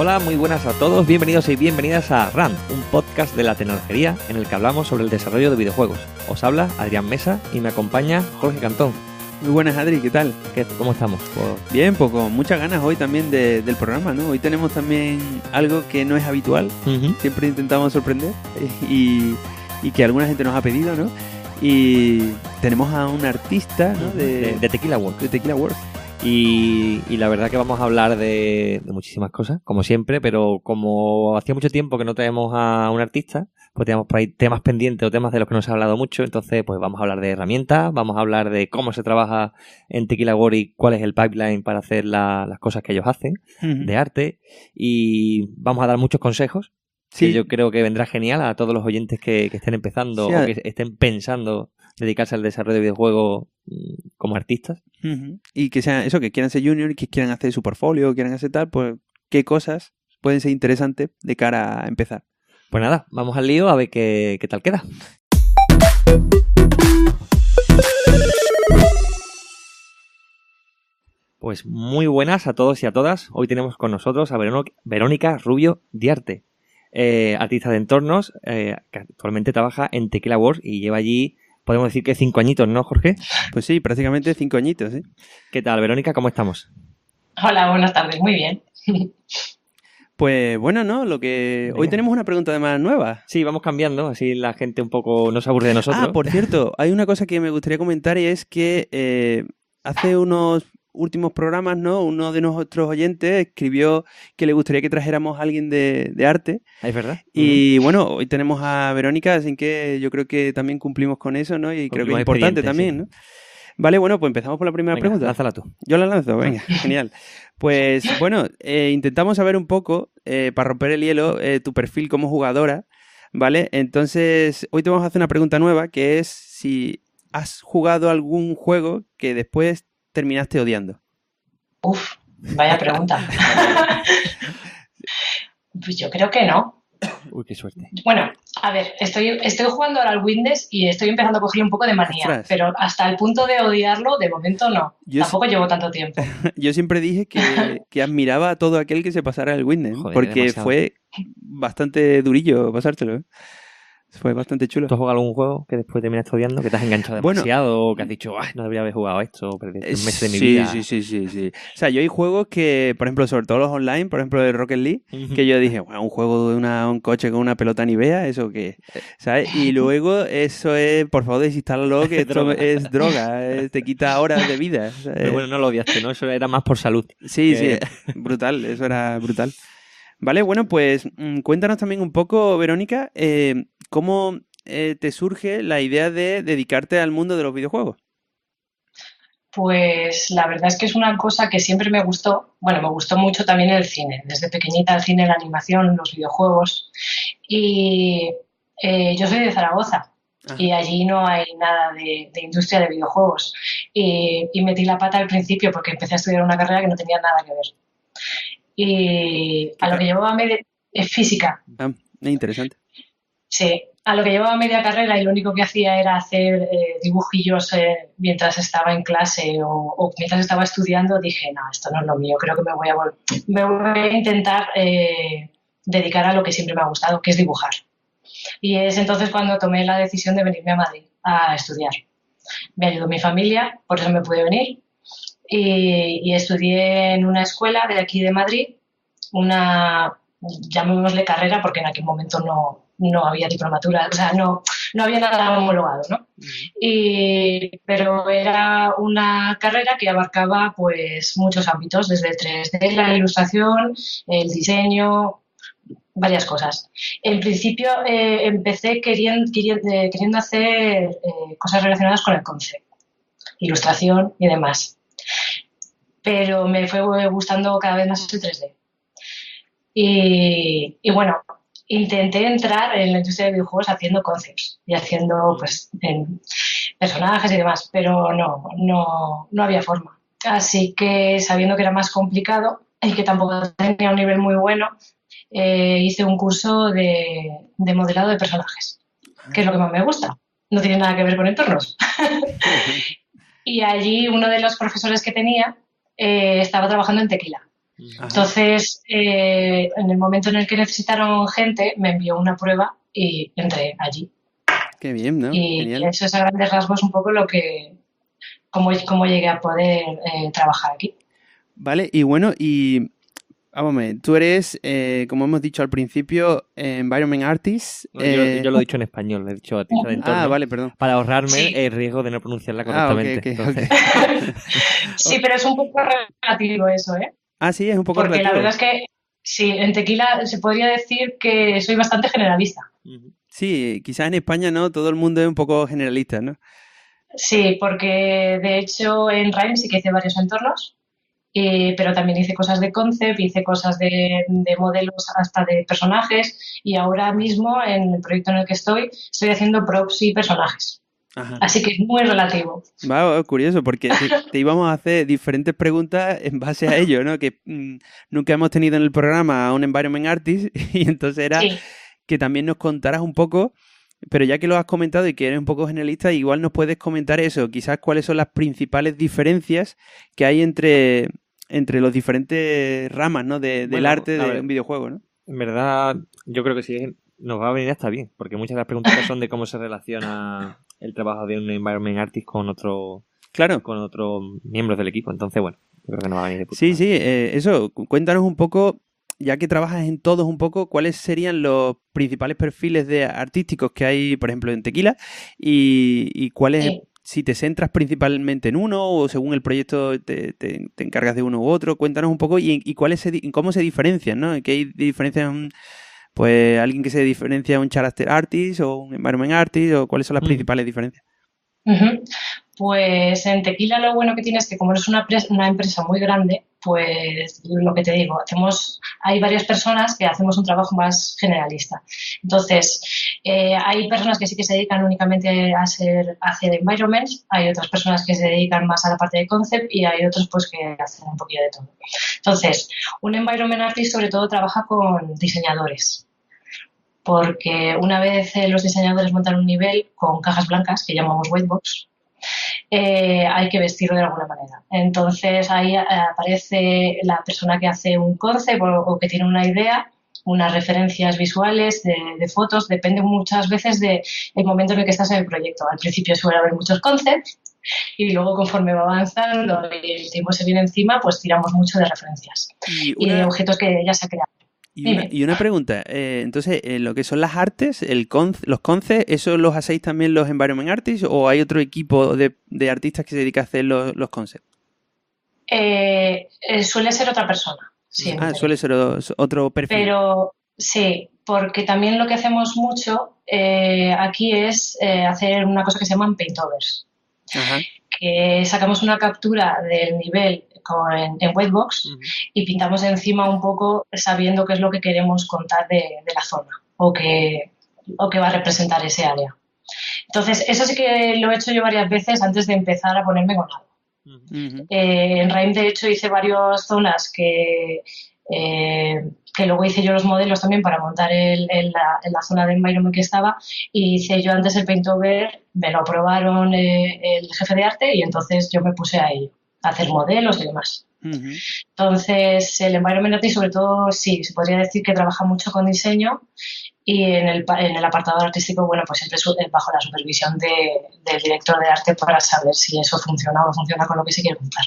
Hola, muy buenas a todos, bienvenidos y bienvenidas a RAND, un podcast de la tecnología en el que hablamos sobre el desarrollo de videojuegos. Os habla Adrián Mesa y me acompaña Jorge Cantón. Muy buenas, Adri, ¿qué tal? ¿Cómo estamos? Bien, pues con muchas ganas hoy también del programa, ¿no? Hoy tenemos también algo que no es habitual, siempre intentamos sorprender y que alguna gente nos ha pedido, ¿no? Y tenemos a un artista, ¿no? De Tequila Works. De Tequila Works. Y la verdad que vamos a hablar de muchísimas cosas, como siempre, pero como hacía mucho tiempo que no tenemos a un artista, pues teníamos por ahí temas pendientes o temas de los que no se ha hablado mucho, entonces pues vamos a hablar de herramientas, vamos a hablar de cómo se trabaja en Tequila Works y cuál es el pipeline para hacer las cosas que ellos hacen, de arte, y vamos a dar muchos consejos, que yo creo que vendrá genial a todos los oyentes que estén empezando o que estén pensando dedicarse al desarrollo de videojuegos como artistas. Y que sean eso, que quieran ser junior y que quieran hacer su portfolio, quieran hacer tal, pues qué cosas pueden ser interesantes de cara a empezar. Pues nada, vamos al lío a ver qué tal queda. Pues muy buenas a todos y a todas. Hoy tenemos con nosotros a Verónica Rubio Diarte, artista de entornos, que actualmente trabaja en Tequila Works y lleva allí, podemos decir que 5 añitos, ¿no, Jorge? Pues sí, prácticamente 5 añitos, ¿sí? ¿Qué tal, Verónica? ¿Cómo estamos? Hola, buenas tardes. Muy bien. Pues bueno, ¿no? Hoy tenemos una pregunta además nueva. Sí, vamos cambiando, así la gente un poco no se aburre de nosotros. Ah, por cierto, hay una cosa que me gustaría comentar y es que hace unos últimos programas, ¿no? Uno de nuestros oyentes escribió que le gustaría que trajéramos a alguien de arte. ¿Es verdad? Y bueno, hoy tenemos a Verónica, así que yo creo que también cumplimos con eso, ¿no? Y creo que es importante también, ¿no? Vale, bueno, pues empezamos por la primera pregunta. Lánzala tú. Yo la lanzo, venga, genial. Pues bueno, intentamos saber un poco, para romper el hielo, tu perfil como jugadora, ¿vale? Entonces, hoy te vamos a hacer una pregunta nueva, que es si has jugado algún juego que después terminaste odiando. Uf, vaya pregunta. Pues yo creo que no. Uy, qué suerte. Bueno, a ver, estoy jugando ahora al Windows y estoy empezando a cogerle un poco de manía. ¡Ostras! Pero hasta el punto de odiarlo, de momento no. Tampoco llevo tanto tiempo. Yo siempre dije que admiraba a todo aquel que se pasara el Windows, porque demasiado. Fue bastante durillo pasártelo, ¿eh? Fue bastante chulo. ¿Tú has jugado algún juego que después terminas odiando, que te has enganchado demasiado o que has dicho, no debería haber jugado esto, perdí un mes de mi vida? Sí. O sea, yo hay juegos que, por ejemplo, sobre todo los online, por ejemplo, el Rocket League, que yo dije, bueno, un juego de un coche con una pelota Nivea, ¿eso qué? ¿Sabes? Y luego eso es, por favor, desinstálalo, que esto es droga, te quita horas de vida. ¿Sabes? Pero bueno, no lo odiaste, ¿no? Eso era más por salud. Sí, brutal, eso era brutal. Vale, bueno, pues cuéntanos también un poco, Verónica, ¿cómo te surge la idea de dedicarte al mundo de los videojuegos? Pues la verdad es que es una cosa que siempre me gustó. Bueno, me gustó mucho también el cine. Desde pequeñita el cine, la animación, los videojuegos. Y yo soy de Zaragoza. Ajá. Y allí no hay nada de industria de videojuegos. Y metí la pata al principio porque empecé a estudiar una carrera que no tenía nada que ver. Y a lo que llevaba es física. Ah, interesante. Sí, a lo que llevaba media carrera y lo único que hacía era hacer dibujillos mientras estaba en clase o mientras estaba estudiando, dije, no, esto no es lo mío, creo que me voy a intentar dedicar a lo que siempre me ha gustado, que es dibujar. Y es entonces cuando tomé la decisión de venirme a Madrid a estudiar. Me ayudó mi familia, por eso me pude venir. Y estudié en una escuela de aquí de Madrid, llamémosle carrera porque en aquel momento no había diplomatura, o sea, no había nada homologado, ¿no? Pero era una carrera que abarcaba pues muchos ámbitos, desde el 3D, la ilustración, el diseño, varias cosas. En principio empecé queriendo hacer cosas relacionadas con el concept, ilustración y demás. Pero me fue gustando cada vez más el 3D. Y bueno, intenté entrar en la industria de videojuegos haciendo concepts y haciendo pues personajes y demás, pero no había forma. Así que sabiendo que era más complicado y que tampoco tenía un nivel muy bueno, hice un curso de modelado de personajes, que es lo que más me gusta. No tiene nada que ver con entornos. Y allí uno de los profesores que tenía estaba trabajando en Tequila. Ajá. Entonces, en el momento en el que necesitaron gente, me envió una prueba y entré allí. Qué bien, ¿no? Y Genial. eso es a grandes rasgos un poco cómo llegué a poder trabajar aquí. Vale, y bueno, vamos a ver, tú eres, como hemos dicho al principio, Environment Artist. No, yo lo he dicho en español, le he dicho artista de entorno. Vale, perdón. Para ahorrarme Sí. el riesgo de no pronunciarla Ok, correctamente. Entonces, Sí, pero es un poco relativo eso, ¿eh? sí, es un poco Porque la relativo. verdad es que sí, en tequila se podría decir que soy bastante generalista. Sí, quizás en España no, todo el mundo es un poco generalista, ¿no? Sí, porque de hecho en Rhyme sí que hice varios entornos, pero también hice cosas de concept, hice cosas de modelos hasta de personajes y ahora mismo en el proyecto en el que estoy haciendo props y personajes. Ajá. Así que es muy relativo. Va, curioso, porque te íbamos a hacer diferentes preguntas en base a ello, ¿no? Que nunca hemos tenido en el programa a un Environment Artist y entonces era Sí. que también nos contaras un poco, pero ya que lo has comentado y que eres un poco generalista, igual nos puedes comentar eso, quizás cuáles son las principales diferencias que hay entre los diferentes ramas, ¿no? Del Bueno, arte a de ver, un videojuego, ¿no? en verdad, yo creo que sí nos va a venir hasta bien, porque muchas de las preguntas son de cómo se relaciona el trabajo de un environment artist con otros Claro. miembros del equipo. Entonces, bueno, yo creo que nos va a venir de puta Sí, madre. sí, eso, cuéntanos un poco, ya que trabajas en todos un poco, cuáles serían los principales perfiles de artísticos que hay, por ejemplo, en Tequila y cuáles, Sí. si te centras principalmente en uno o según el proyecto te encargas de uno u otro, cuéntanos un poco y cómo se diferencian, ¿no? ¿Qué hay de diferencia pues alguien que se diferencia un character artist o un environment artist o cuáles son las principales diferencias? Uh-huh. Pues en Tequila lo bueno que tiene es que como es una empresa muy grande, pues lo que te digo, hay varias personas que hacemos un trabajo más generalista. Entonces, hay personas que sí que se dedican únicamente a hacer environments, hay otras personas que se dedican más a la parte de concept y hay otros pues que hacen un poquito de todo. Entonces, un environment artist sobre todo trabaja con diseñadores. Porque una vez los diseñadores montan un nivel con cajas blancas, que llamamos whitebox, hay que vestirlo de alguna manera. Entonces ahí aparece la persona que hace un concept o que tiene una idea, unas referencias visuales de fotos, depende muchas veces del momento en el que estás en el proyecto. Al principio suele haber muchos concepts y luego conforme va avanzando y el tiempo se viene encima, pues tiramos mucho de referencias y de objetos que ya se crean. Y una pregunta, entonces, lo que son las artes, los concepts, ¿eso los hacéis también los environment artists o hay otro equipo de artistas que se dedica a hacer los concepts? Suele ser otra persona, siempre. Suele ser otro perfil. Pero sí, porque también lo que hacemos mucho aquí es hacer una cosa que se llaman paintovers. Ajá. Que sacamos una captura del nivel en Whitebox y pintamos encima un poco sabiendo qué es lo que queremos contar de la zona o que va a representar ese área. Entonces, eso sí que lo he hecho yo varias veces antes de empezar a ponerme con algo. En Rhyme, de hecho, hice varias zonas que luego hice yo los modelos también para montar en la zona de environment que estaba y hice yo antes el paintover, me lo aprobaron el jefe de arte y entonces yo me puse a ello, a hacer modelos y demás. Entonces el environment artist sobre todo sí, se podría decir que trabaja mucho con diseño y en el apartado artístico, bueno, pues siempre bajo la supervisión del director de arte para saber si eso funciona o no funciona con lo que se quiere contar.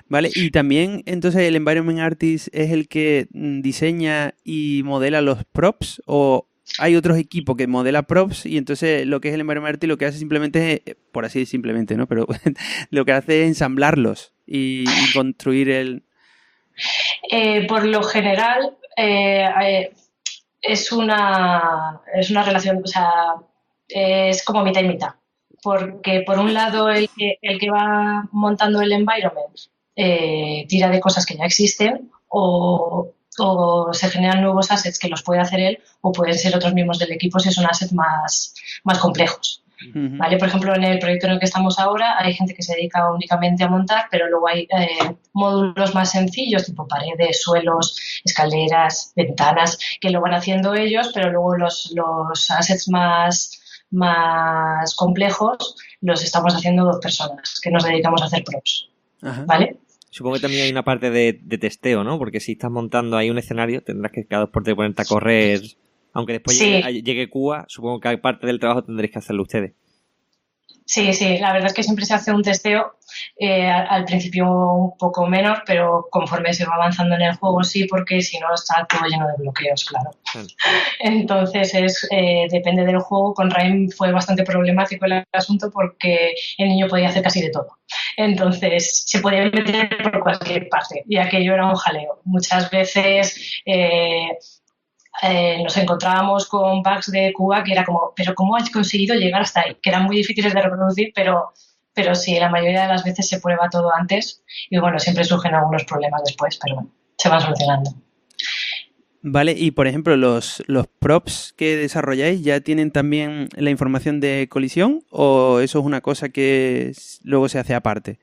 Vale, y también entonces el environment artist es el que diseña y modela los props o hay otros equipos que modela props y entonces lo que es el environment artist lo que hace simplemente es, por así simplemente, ¿no? Pero lo que hace es ensamblarlos y construir el... Por lo general es una relación, o sea, es como mitad y mitad. Porque por un lado el que va montando el environment tira de cosas que ya existen o se generan nuevos assets que los puede hacer él o pueden ser otros miembros del equipo si son assets más complejos. ¿Vale? Por ejemplo, en el proyecto en el que estamos ahora hay gente que se dedica únicamente a montar, pero luego hay módulos más sencillos, tipo paredes, suelos, escaleras, ventanas, que lo van haciendo ellos, pero luego los assets más complejos los estamos haciendo dos personas que nos dedicamos a hacer props. Ajá. ¿Vale? Supongo que también hay una parte de testeo, ¿no? Porque si estás montando ahí un escenario, tendrás que cada por ponerte a correr. Aunque después llegue Cuba, supongo que hay parte del trabajo tendréis que hacerlo ustedes. Sí, sí, la verdad es que siempre se hace un testeo, al principio un poco menor, pero conforme se va avanzando en el juego sí, porque si no está todo lleno de bloqueos, claro. Entonces depende del juego. Con Rime fue bastante problemático el asunto porque el niño podía hacer casi de todo. Entonces se podía meter por cualquier parte y aquello era un jaleo. Muchas veces nos encontrábamos con bugs de Cuba que era como, pero ¿cómo has conseguido llegar hasta ahí? Que eran muy difíciles de reproducir, pero sí, la mayoría de las veces se prueba todo antes y bueno, siempre surgen algunos problemas después, pero bueno, se van solucionando. Vale, y por ejemplo, los props que desarrolláis, ¿ya tienen también la información de colisión o eso es una cosa que luego se hace aparte?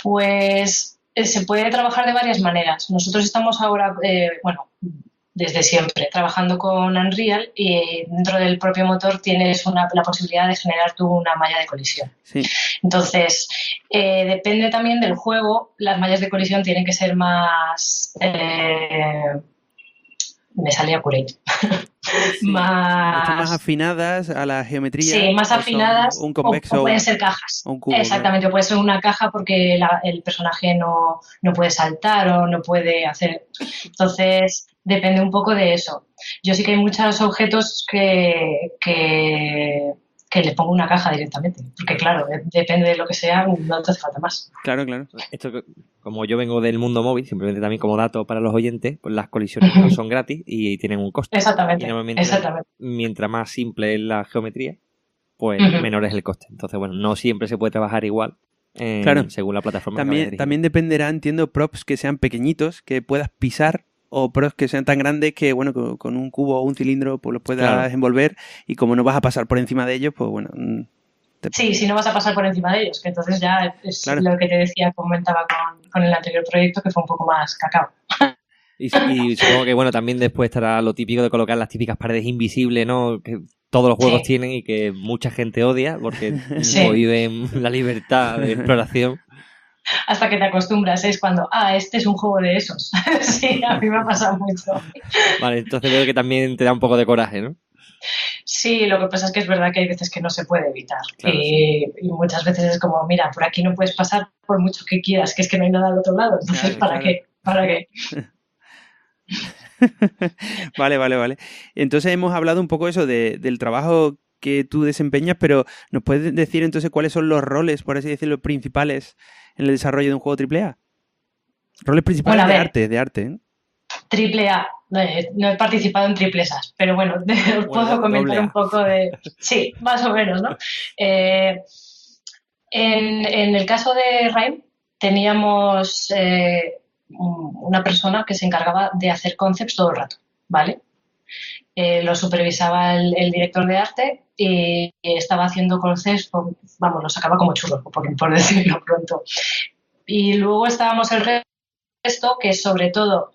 Pues se puede trabajar de varias maneras. Nosotros estamos ahora, desde siempre, trabajando con Unreal y dentro del propio motor tienes la posibilidad de generar tú una malla de colisión. Sí. Entonces, depende también del juego, las mallas de colisión tienen que ser más... me salía curate. Sí. Más afinadas a la geometría. Sí, más afinadas un convexo, o pueden ser cajas. Un cubo, exactamente, puede ser una caja porque el personaje no puede saltar o no puede hacer... Entonces, depende un poco de eso. Yo sí que hay muchos objetos que les pongo una caja directamente. Porque claro, depende de lo que sea, no te hace falta más. Claro, claro. Esto, como yo vengo del mundo móvil, simplemente también como dato para los oyentes, pues las colisiones no son gratis y tienen un coste. Exactamente. Y normalmente, mientras más simple es la geometría, pues menor es el coste. Entonces, bueno, no siempre se puede trabajar igual según la plataforma. También dependerá, entiendo, props que sean pequeñitos, que puedas pisar, o props que sean tan grandes que, bueno, con un cubo o un cilindro pues los puedas envolver y como no vas a pasar por encima de ellos, pues bueno... Sí, si no vas a pasar por encima de ellos, que entonces ya es lo que te decía, comentaba con el anterior proyecto, que fue un poco más cacao. Y supongo que, bueno, también después estará lo típico de colocar las típicas paredes invisibles, ¿no? Que todos los juegos tienen y que mucha gente odia porque no viven la libertad de exploración. Hasta que te acostumbras, es cuando, este es un juego de esos. Sí, a mí me ha pasado mucho. Vale, entonces veo que también te da un poco de coraje, ¿no? Sí, lo que pasa es que es verdad que hay veces que no se puede evitar. Claro, y muchas veces es como, mira, por aquí no puedes pasar por mucho que quieras, que es que no hay nada al otro lado. Entonces, ¿para qué? ¿Para qué? Vale. Entonces hemos hablado un poco eso del trabajo que tú desempeñas, pero ¿nos puedes decir entonces cuáles son los roles, por así decirlo, principales en el desarrollo de un juego AAA? Roles principales de arte, ¿eh? AAA. No he participado en triplesas, pero bueno, os puedo comentar un poco de... Sí, más o menos, ¿no? En el caso de Rime teníamos una persona que se encargaba de hacer concepts todo el rato, ¿vale? Lo supervisaba el director de arte y estaba haciendo concepts, lo sacaba como churro, por decirlo pronto. Y luego estábamos el resto, que sobre todo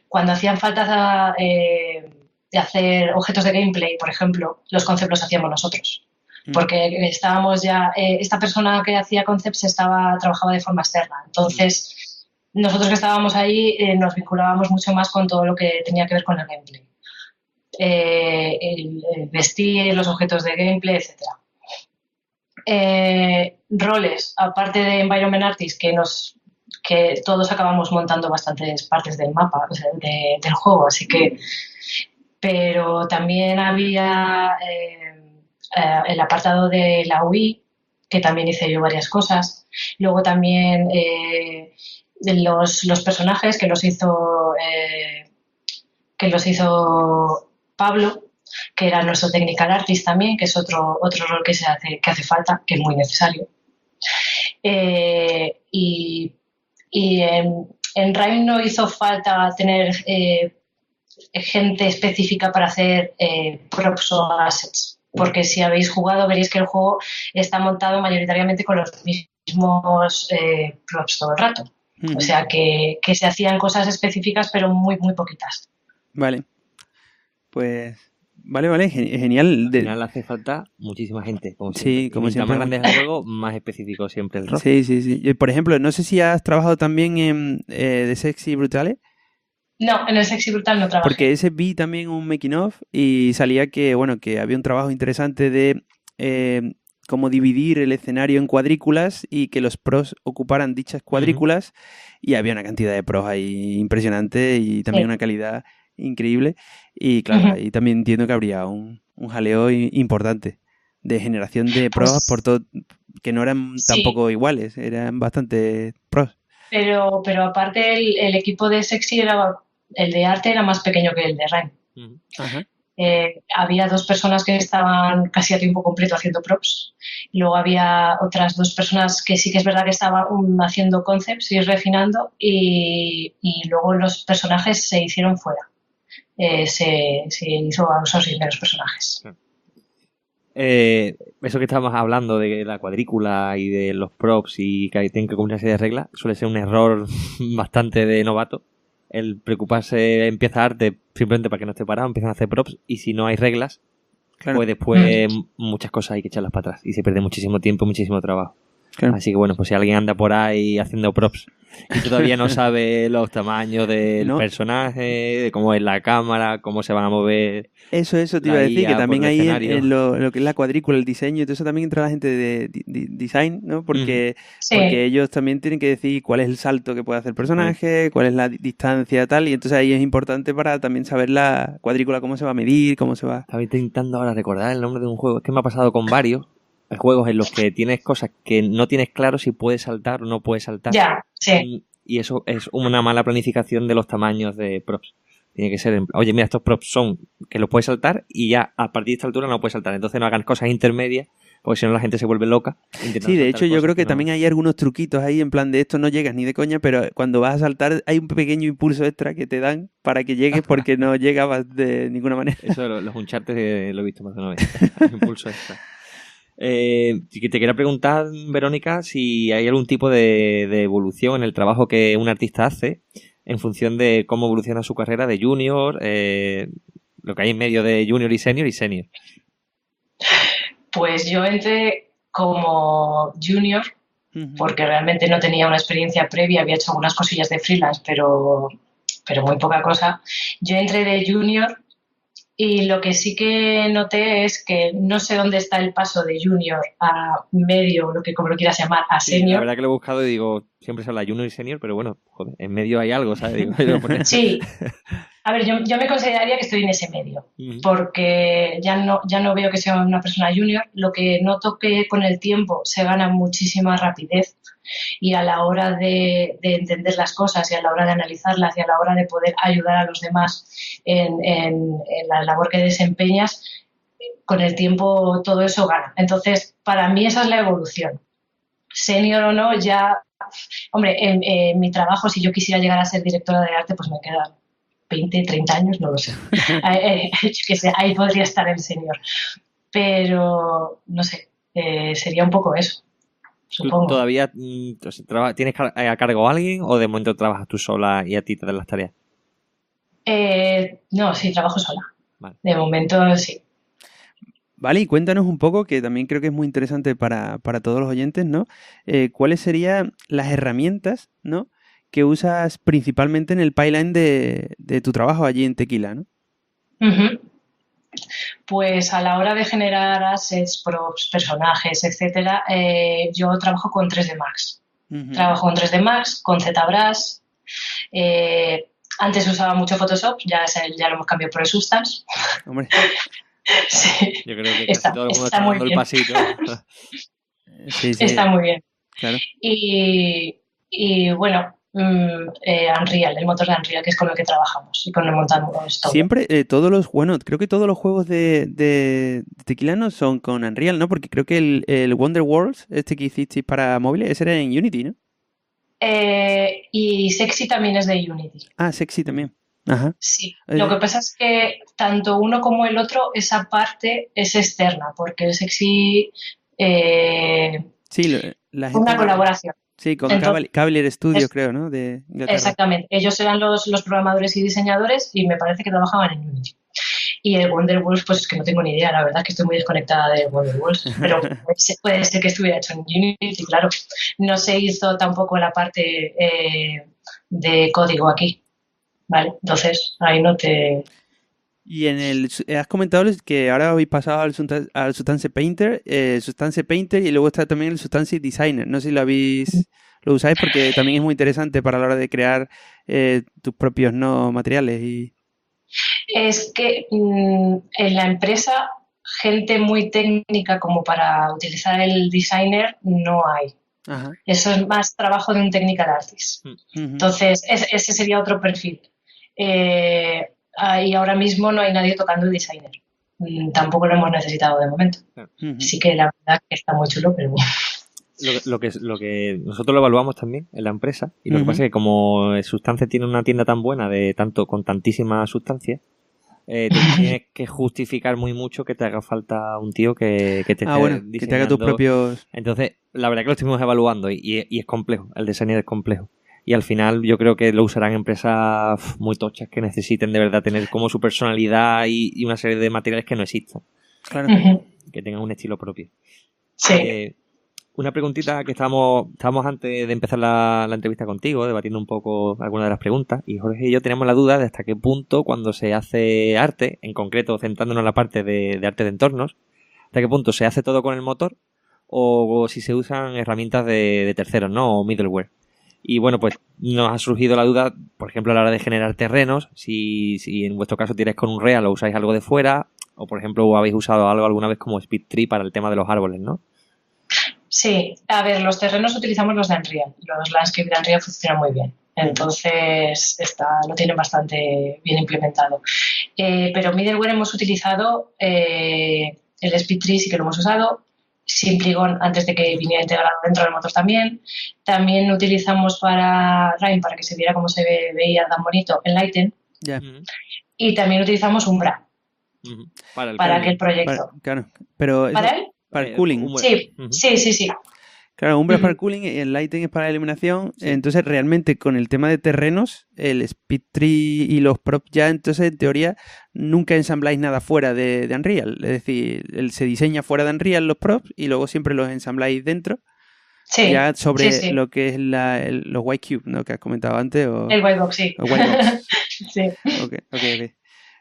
cuando hacían falta de hacer objetos de gameplay, por ejemplo, los concepts los hacíamos nosotros. Porque estábamos ya, esta persona que hacía concepts trabajaba de forma externa. Entonces, nosotros que estábamos ahí nos vinculábamos mucho más con todo lo que tenía que ver con el gameplay. El vestir, los objetos de gameplay, etcétera. Roles, aparte de Environment Artist, que todos acabamos montando bastantes partes del mapa, o sea, del juego, así que... Pero también había el apartado de la UI, que también hice yo varias cosas. Luego también los personajes que los hizo Pablo, que era nuestro technical artist también, que es otro rol que hace falta, que es muy necesario. Y en Rime no hizo falta tener gente específica para hacer props o assets, porque si habéis jugado veréis que el juego está montado mayoritariamente con los mismos props todo el rato. O sea que se hacían cosas específicas pero muy, muy poquitas. Vale. Pues Vale, genial. Al final hace falta muchísima gente, como Sí, siempre. como Mientras siempre. más grande es el juego, más específico siempre el rol. Sí. Por ejemplo, no sé si has trabajado también en The Sexy Brutale. No, en el Sexy Brutal no trabajé. Porque ese vi también un making of y salía que, bueno, que había un trabajo interesante de cómo dividir el escenario en cuadrículas y que los pros ocuparan dichas cuadrículas y había una cantidad de pros ahí impresionante y también una calidad increíble y claro, ahí también entiendo que habría un jaleo importante de generación de pros por todo, que no eran tampoco iguales, eran bastante pros. Pero aparte el equipo de Sexy el de arte era más pequeño que el de Rain. Ajá. Había 2 personas que estaban casi a tiempo completo haciendo props. Luego había otras 2 personas que sí que es verdad que estaban haciendo concepts y refinando y luego los personajes se hicieron fuera. Se hizo outsourcing de los personajes. Eso que estábamos hablando de la cuadrícula y de los props y que tienen que cumplir una serie de reglas suele ser un error bastante de novato. El preocuparse empieza arte simplemente para que no esté parado, empiezan a hacer props y si no hay reglas, pues después muchas cosas hay que echarlas para atrás y se pierde muchísimo tiempo, muchísimo trabajo. Así que bueno, pues si alguien anda por ahí haciendo props y todavía no sabe los tamaños del personaje, de cómo es la cámara, cómo se van a mover. Eso te iba a decir, que también ahí en lo que es la cuadrícula, el diseño y todo eso también entra la gente de design, ¿no? Porque ellos también tienen que decir cuál es el salto que puede hacer el personaje, cuál es la distancia, tal, y entonces ahí es importante para también saber la cuadrícula, cómo se va a medir, cómo se va... Estaba intentando ahora recordar el nombre de un juego, es que me ha pasado con varios juegos en los que tienes cosas que no tienes claro si puedes saltar o no puedes saltar. Ya, sí. Y eso es una mala planificación de los tamaños de props. Tiene que ser, oye, mira, estos props son que los puedes saltar y ya a partir de esta altura no puedes saltar. Entonces no hagan cosas intermedias porque si no la gente se vuelve loca. Sí, de hecho yo creo que también hay algunos truquitos ahí en plan de esto no llegas ni de coña, pero cuando vas a saltar hay un pequeño impulso extra que te dan para que llegues porque no llegabas de ninguna manera. Eso los Uncharted lo he visto más de una vez. Impulso extra. Te quería preguntar, Verónica, si hay algún tipo de evolución en el trabajo que un artista hace en función de cómo evoluciona su carrera de junior, lo que hay en medio de junior y senior. Pues yo entré como junior porque realmente no tenía una experiencia previa, había hecho algunas cosillas de freelance, pero muy poca cosa. Yo entré de junior y lo que sí que noté es que no sé dónde está el paso de junior a medio, lo que como lo quieras llamar, a senior. La verdad que lo he buscado y digo, siempre se habla junior y senior, pero bueno, joder, en medio hay algo, ¿sabes? Digo, sí. A ver, yo me consideraría que estoy en ese medio, porque ya no veo que sea una persona junior. Lo que noto que con el tiempo se gana muchísima rapidez y a la hora de entender las cosas y a la hora de analizarlas y a la hora de poder ayudar a los demás en la labor que desempeñas, con el tiempo todo eso gana. Entonces, para mí esa es la evolución. Senior o no, ya... Hombre, en mi trabajo, si yo quisiera llegar a ser directora de arte, pues me quedan 20, 30 años, no lo sé. Que sé, ahí podría estar el senior. Pero, no sé, sería un poco eso, supongo. ¿Tú todavía tienes a cargo a alguien o de momento trabajas tú sola y a ti te dan las tareas? No, sí, trabajo sola. Vale. De momento, sí. Vale, y cuéntanos un poco, que también creo que es muy interesante para todos los oyentes, ¿no? ¿Cuáles serían las herramientas, ¿no?, que usas principalmente en el pipeline de tu trabajo allí en Tequila, ¿no? Pues a la hora de generar assets, props, personajes, etcétera, yo trabajo con 3D Max. Trabajo con 3D Max, con ZBrush. Antes usaba mucho Photoshop, ya lo hemos cambiado por el Substance. Hombre. Sí. Yo creo que casi todo el mundo está dando el pasito. Sí. Está muy bien. Claro. Y bueno, Unreal, el motor de Unreal, que es con el que trabajamos y con el que montamos todo. Siempre, creo que todos los juegos de Tequila no son con Unreal, ¿no? Porque creo que el Wonder Worlds, este que hiciste para móviles, ese era en Unity, ¿no? Y Sexy también es de Unity. Ah, Sexy también. Ajá. Sí, lo que pasa es que tanto uno como el otro, esa parte es externa, porque el Sexy sí, una colaboración. Sí, con Cavalier Studios, creo, ¿no? De exactamente. Ellos eran los programadores y diseñadores y me parece que trabajaban en Unity. Y el Wonderwalls, pues es que no tengo ni idea, la verdad es que estoy muy desconectada del Wonderwalls, pero puede ser que estuviera hecho en Unity, claro. No se hizo tampoco la parte de código aquí, ¿vale? Entonces, ahí no te... Y has comentado que ahora habéis pasado al Substance Painter, y luego está también el Substance Designer. No sé si lo usáis porque también es muy interesante para la hora de crear tus propios materiales. Es que en la empresa, gente muy técnica como para utilizar el designer no hay. Ajá. Eso es más trabajo de un technical artist. Entonces, ese sería otro perfil. Y ahora mismo no hay nadie tocando el designer. Tampoco lo hemos necesitado de momento. Así que la verdad que está muy chulo, pero bueno. Lo que nosotros lo evaluamos también en la empresa, y lo que pasa es que como Substance tiene una tienda tan buena con tantísimas sustancias, te tienes que justificar muy mucho que te haga falta un tío que te esté diseñando. Que te haga tus propios... Entonces, la verdad que lo estuvimos evaluando y es complejo, el diseño es complejo. Y al final yo creo que lo usarán empresas muy tochas que necesiten de verdad tener como su personalidad y una serie de materiales que no existan. Claro. Que tengan un estilo propio. Sí. Una preguntita que estábamos antes de empezar la entrevista contigo, debatiendo un poco algunas de las preguntas, y Jorge y yo tenemos la duda de hasta qué punto cuando se hace arte, en concreto centrándonos en la parte de arte de entornos, hasta qué punto se hace todo con el motor o si se usan herramientas de terceros, ¿no? O middleware. Y bueno, pues nos ha surgido la duda, por ejemplo, a la hora de generar terrenos, si en vuestro caso tiráis con un Real o usáis algo de fuera, o por ejemplo habéis usado algo alguna vez como SpeedTree para el tema de los árboles, ¿no? Sí, a ver, los terrenos utilizamos los de Unreal. Los landscape de Unreal funcionan muy bien. Entonces, lo tienen bastante bien implementado. Pero middleware hemos utilizado el SpeedTree, sí que lo hemos usado. Simplygon, antes de que viniera integrado dentro del motor también. También utilizamos para Rime, para que se viera cómo se veía tan bonito, Enlighten. Yeah. Y también utilizamos Umbra para aquel proyecto. Claro, pero ¿Para él? Para el cooling. Sí. Claro, Umbra es para el cooling y el Lighting es para la iluminación. Sí. Entonces, realmente, con el tema de terrenos, el SpeedTree y los props ya, entonces, en teoría, nunca ensambláis nada fuera de Unreal. Es decir, se diseña fuera de Unreal los props y luego siempre los ensambláis dentro. Sí. Ya sobre lo que es los White Cube, ¿no? Que has comentado antes. El White Box, sí. El White Box. Sí. Ok.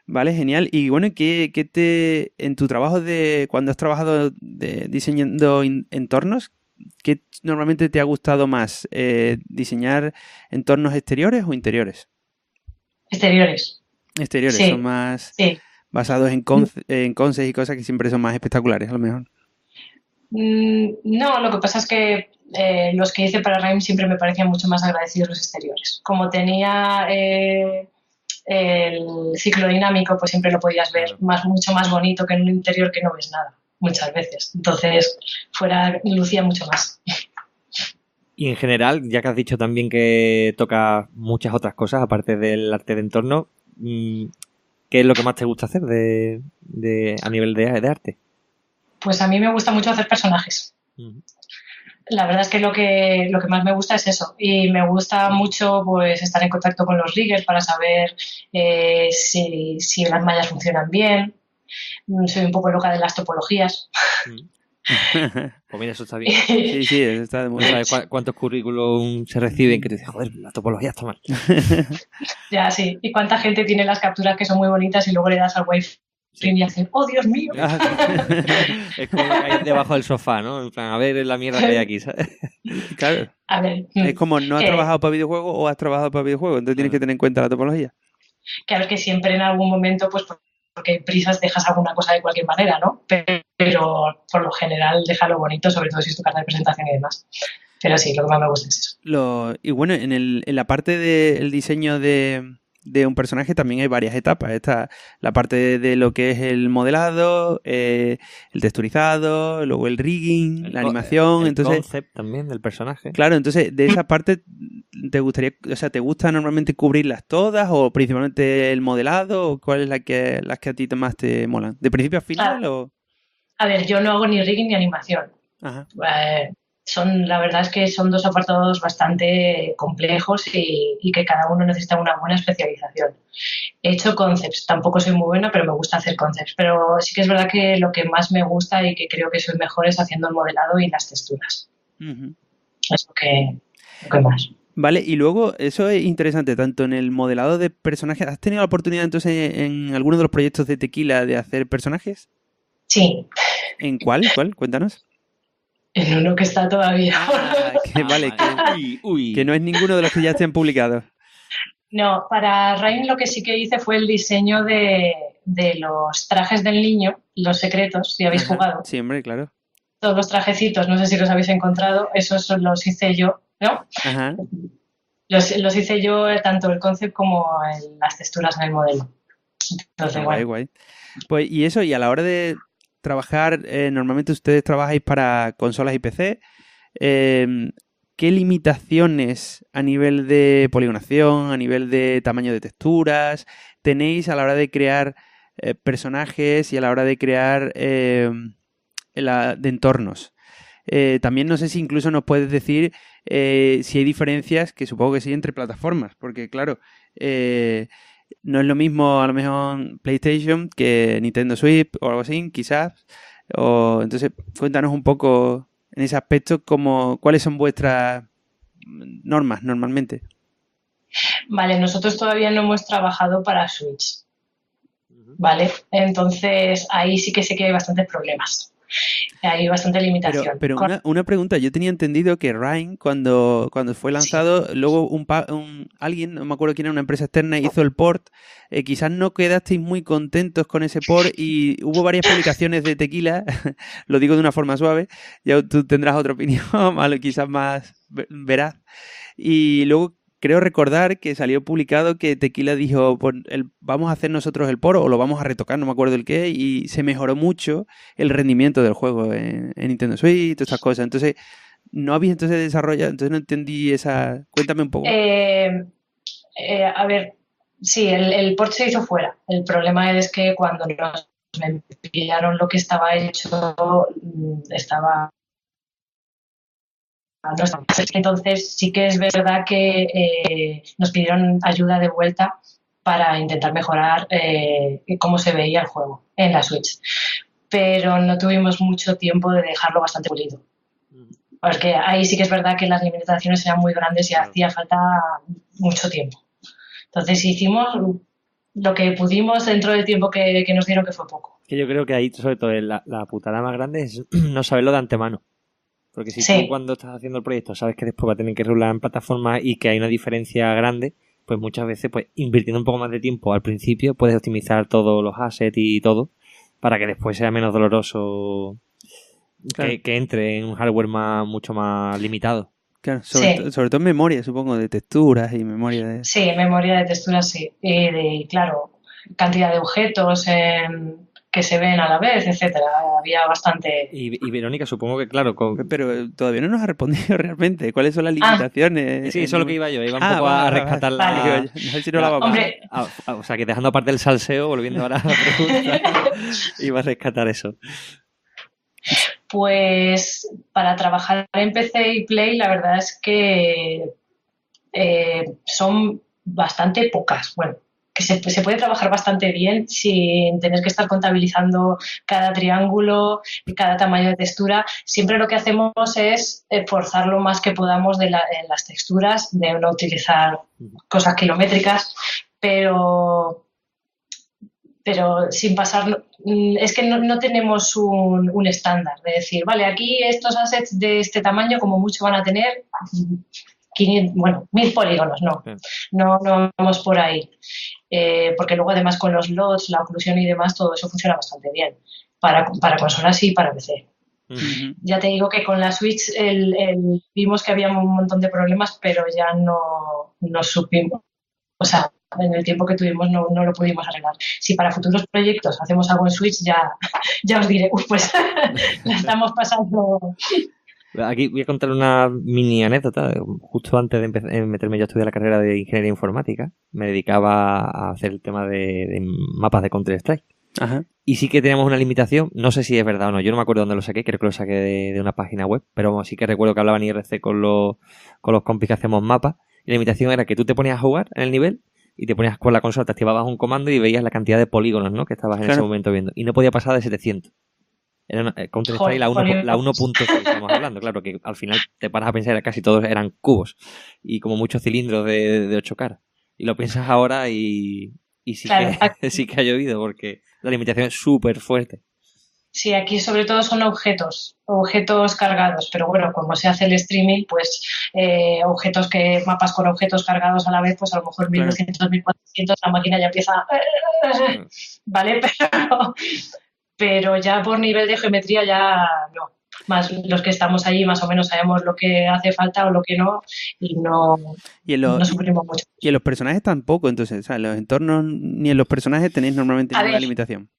Vale, genial. Y bueno, en tu trabajo cuando has trabajado diseñando entornos, ¿qué normalmente te ha gustado más? ¿Diseñar entornos exteriores o interiores? Exteriores. Exteriores, sí. Son más basados en concepts y cosas que siempre son más espectaculares, a lo mejor. No, lo que pasa es que los que hice para Rime siempre me parecían mucho más agradecidos los exteriores. Como tenía... el ciclo dinámico, pues siempre lo podías ver mucho más bonito que en un interior que no ves nada, muchas veces. Entonces, lucía mucho más. Y en general, ya que has dicho también que tocas muchas otras cosas, aparte del arte de entorno, ¿qué es lo que más te gusta hacer a nivel de arte? Pues a mí me gusta mucho hacer personajes. La verdad es que lo que más me gusta es eso, y me gusta mucho pues estar en contacto con los riggers para saber si las mallas funcionan bien. Soy un poco loca de las topologías. Pues mira, eso está bien. Sí, eso está de muy bien. ¿Sabes cuántos currículum se reciben que te dicen, joder, la topología está mal? Ya, sí. Y cuánta gente tiene las capturas que son muy bonitas y luego le das al wifi. Sí. Y hacen, ¡oh, Dios mío! Es como que hay debajo del sofá, ¿no? En plan, a ver la mierda que hay aquí, ¿sabes? Claro. A ver, es como no has trabajado para videojuegos o has trabajado para videojuegos, entonces tienes que tener en cuenta la topología. Que a ver, que siempre en algún momento, pues porque prisas dejas alguna cosa de cualquier manera, ¿no? Pero por lo general déjalo bonito, sobre todo si es tu carta de presentación y demás. Pero sí, lo que más me gusta es eso. Y bueno, en la parte del diseño de un personaje también hay varias etapas. Está la parte de lo que es el modelado, el texturizado, luego el rigging, la animación. El concept también del personaje. Claro, entonces de esa parte ¿te gusta normalmente cubrirlas todas o principalmente el modelado? ¿O cuál es las que a ti más te molan? ¿De principio a final o...? A ver, yo no hago ni rigging ni animación. Ajá. la verdad es que son dos apartados bastante complejos y que cada uno necesita una buena especialización. He hecho concepts, tampoco soy muy buena, pero me gusta hacer concepts. Pero sí que es verdad que lo que más me gusta y que creo que soy mejor es haciendo el modelado y las texturas. Es lo que más. Vale, y luego, eso es interesante, tanto en el modelado de personajes. ¿Has tenido la oportunidad entonces en alguno de los proyectos de Tequila de hacer personajes? Sí. ¿En cuál? Cuéntanos. En uno que está todavía. Que no es ninguno de los que ya estén publicados. No, para Rain lo que sí que hice fue el diseño de los trajes del niño, los secretos, si habéis jugado. Sí, hombre, claro. Todos los trajecitos, no sé si los habéis encontrado, esos los hice yo, ¿no? Ajá. Los hice yo tanto el concept como las texturas en el modelo. Entonces, guay. Pues, y eso, y a la hora de trabajar, normalmente ustedes trabajáis para consolas y PC. ¿Qué limitaciones a nivel de poligonación, a nivel de tamaño de texturas tenéis a la hora de crear personajes y a la hora de crear de entornos? También no sé si incluso nos puedes decir si hay diferencias, que supongo que sí, entre plataformas, porque claro, no es lo mismo a lo mejor PlayStation que Nintendo Switch o algo así, quizás. Entonces, cuéntanos un poco en ese aspecto cuáles son vuestras normas normalmente. Vale, nosotros todavía no hemos trabajado para Switch, ¿vale? Entonces, ahí sí que sé que hay bastantes problemas. Hay bastante limitación. Pero una pregunta, yo tenía entendido que Rain, cuando fue lanzado, luego alguien, no me acuerdo quién era, una empresa externa, hizo el port. Quizás no quedasteis muy contentos con ese port y hubo varias publicaciones de Tequila, lo digo de una forma suave, ya tú tendrás otra opinión, quizás más veraz. Y luego creo recordar que salió publicado que Tequila dijo, pues, vamos a hacer nosotros el port o lo vamos a retocar, no me acuerdo el qué, y se mejoró mucho el rendimiento del juego en Nintendo Switch y todas estas cosas. Entonces, no habéis entonces desarrollado, entonces no entendí esa... Cuéntame un poco. A ver, sí, el port se hizo fuera. El problema es que cuando nos pillaron lo que estaba hecho, estaba... Entonces sí que es verdad que nos pidieron ayuda de vuelta para intentar mejorar cómo se veía el juego en la Switch, pero no tuvimos mucho tiempo de dejarlo bastante pulido, porque ahí sí que es verdad que las limitaciones eran muy grandes y hacía falta mucho tiempo. Entonces hicimos lo que pudimos dentro del tiempo que nos dieron, que fue poco. Que yo creo que ahí sobre todo la putada más grande es no saberlo de antemano. Porque si tú cuando estás haciendo el proyecto sabes que después va a tener que rular en plataforma y que hay una diferencia grande, pues muchas veces, pues invirtiendo un poco más de tiempo al principio, puedes optimizar todos los assets y todo para que después sea menos doloroso que entre en un hardware mucho más limitado. Claro, sobre todo en memoria, supongo, de texturas y memoria de... Sí, memoria de texturas, sí. Y claro, cantidad de objetos que se ven a la vez, etcétera. Había bastante... Y Verónica, supongo que, claro... Pero todavía no nos ha respondido realmente. ¿Cuáles son las limitaciones? Sí, eso es lo que iba yo. Iba un poco a rescatar la... A ver si no la vamos o sea, que dejando aparte el salseo, volviendo ahora a la pregunta, iba a rescatar eso. Pues para trabajar en PC y Play, la verdad es que son bastante pocas. Bueno, que se puede trabajar bastante bien sin tener que estar contabilizando cada triángulo y cada tamaño de textura. Siempre lo que hacemos es forzar lo más que podamos en las texturas, de no utilizar cosas kilométricas, pero sin pasar... Es que no tenemos un estándar de decir, vale, aquí estos assets de este tamaño como mucho van a tener 1000 polígonos, no vamos por ahí. Porque luego además con los LODs, la oclusión y demás, todo eso funciona bastante bien para consolas y para PC. Ya te digo que con la Switch vimos que había un montón de problemas, pero ya no supimos, o sea, en el tiempo que tuvimos no lo pudimos arreglar. Si para futuros proyectos hacemos algo en Switch, ya os diré, pues la estamos pasando. Aquí voy a contar una mini anécdota. Justo antes de meterme yo a estudiar la carrera de Ingeniería Informática, me dedicaba a hacer el tema de mapas de Counter-Strike. Ajá. Y sí que teníamos una limitación, no sé si es verdad o no, yo no me acuerdo dónde lo saqué, creo que lo saqué de una página web, pero bueno, sí que recuerdo que hablaba en IRC con los compis que hacemos mapas, y la limitación era que tú te ponías a jugar en el nivel y te ponías con la consola, te activabas un comando y veías la cantidad de polígonos, ¿no?, que estabas en ese momento viendo, y no podía pasar de 700. Era Counter-Strike la 1.6 estamos hablando, claro, que al final te paras a pensar que casi todos eran cubos y como muchos cilindros de 8 caras. Y lo piensas ahora y sí, claro, que sí que ha llovido porque la limitación es súper fuerte. Sí, aquí sobre todo son objetos cargados, pero bueno, como se hace el streaming, pues mapas con objetos cargados a la vez, pues a lo mejor 1200, 1400, la máquina ya empieza, ¿vale? Pero ya por nivel de geometría ya no. Más los que estamos allí más o menos sabemos lo que hace falta o lo que no y no sufrimos mucho. Y en los personajes tampoco, entonces, o sea, en los entornos ni en los personajes tenéis normalmente ninguna limitación.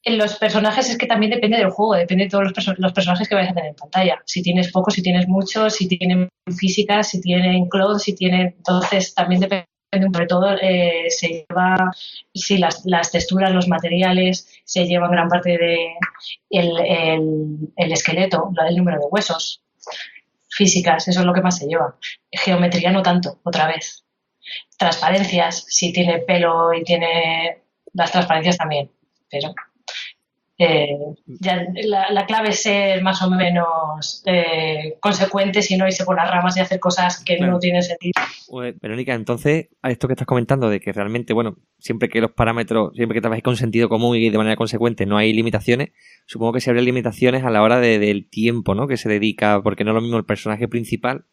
En los personajes es que también depende del juego, depende de todos los personajes que vais a tener en pantalla. Si tienes pocos, si tienes muchos, si tienen físicas, si tienen cloth, si tienen... Entonces también depende, sobre todo se lleva, sí, las texturas, los materiales, se llevan gran parte de el esqueleto, el número de huesos, físicas, eso es lo que más se lleva. Geometría no tanto, otra vez. Transparencias, si tiene pelo y tiene... Las transparencias también, pero... ya la clave es ser más o menos consecuente, si no irse por las ramas y hacer cosas que no tienen sentido. Verónica, entonces, a esto que estás comentando de que realmente, bueno, siempre que los parámetros, siempre que trabajes con sentido común y de manera consecuente no hay limitaciones, supongo que se habría limitaciones a la hora del tiempo, ¿no?, que se dedica, porque no es lo mismo el personaje principal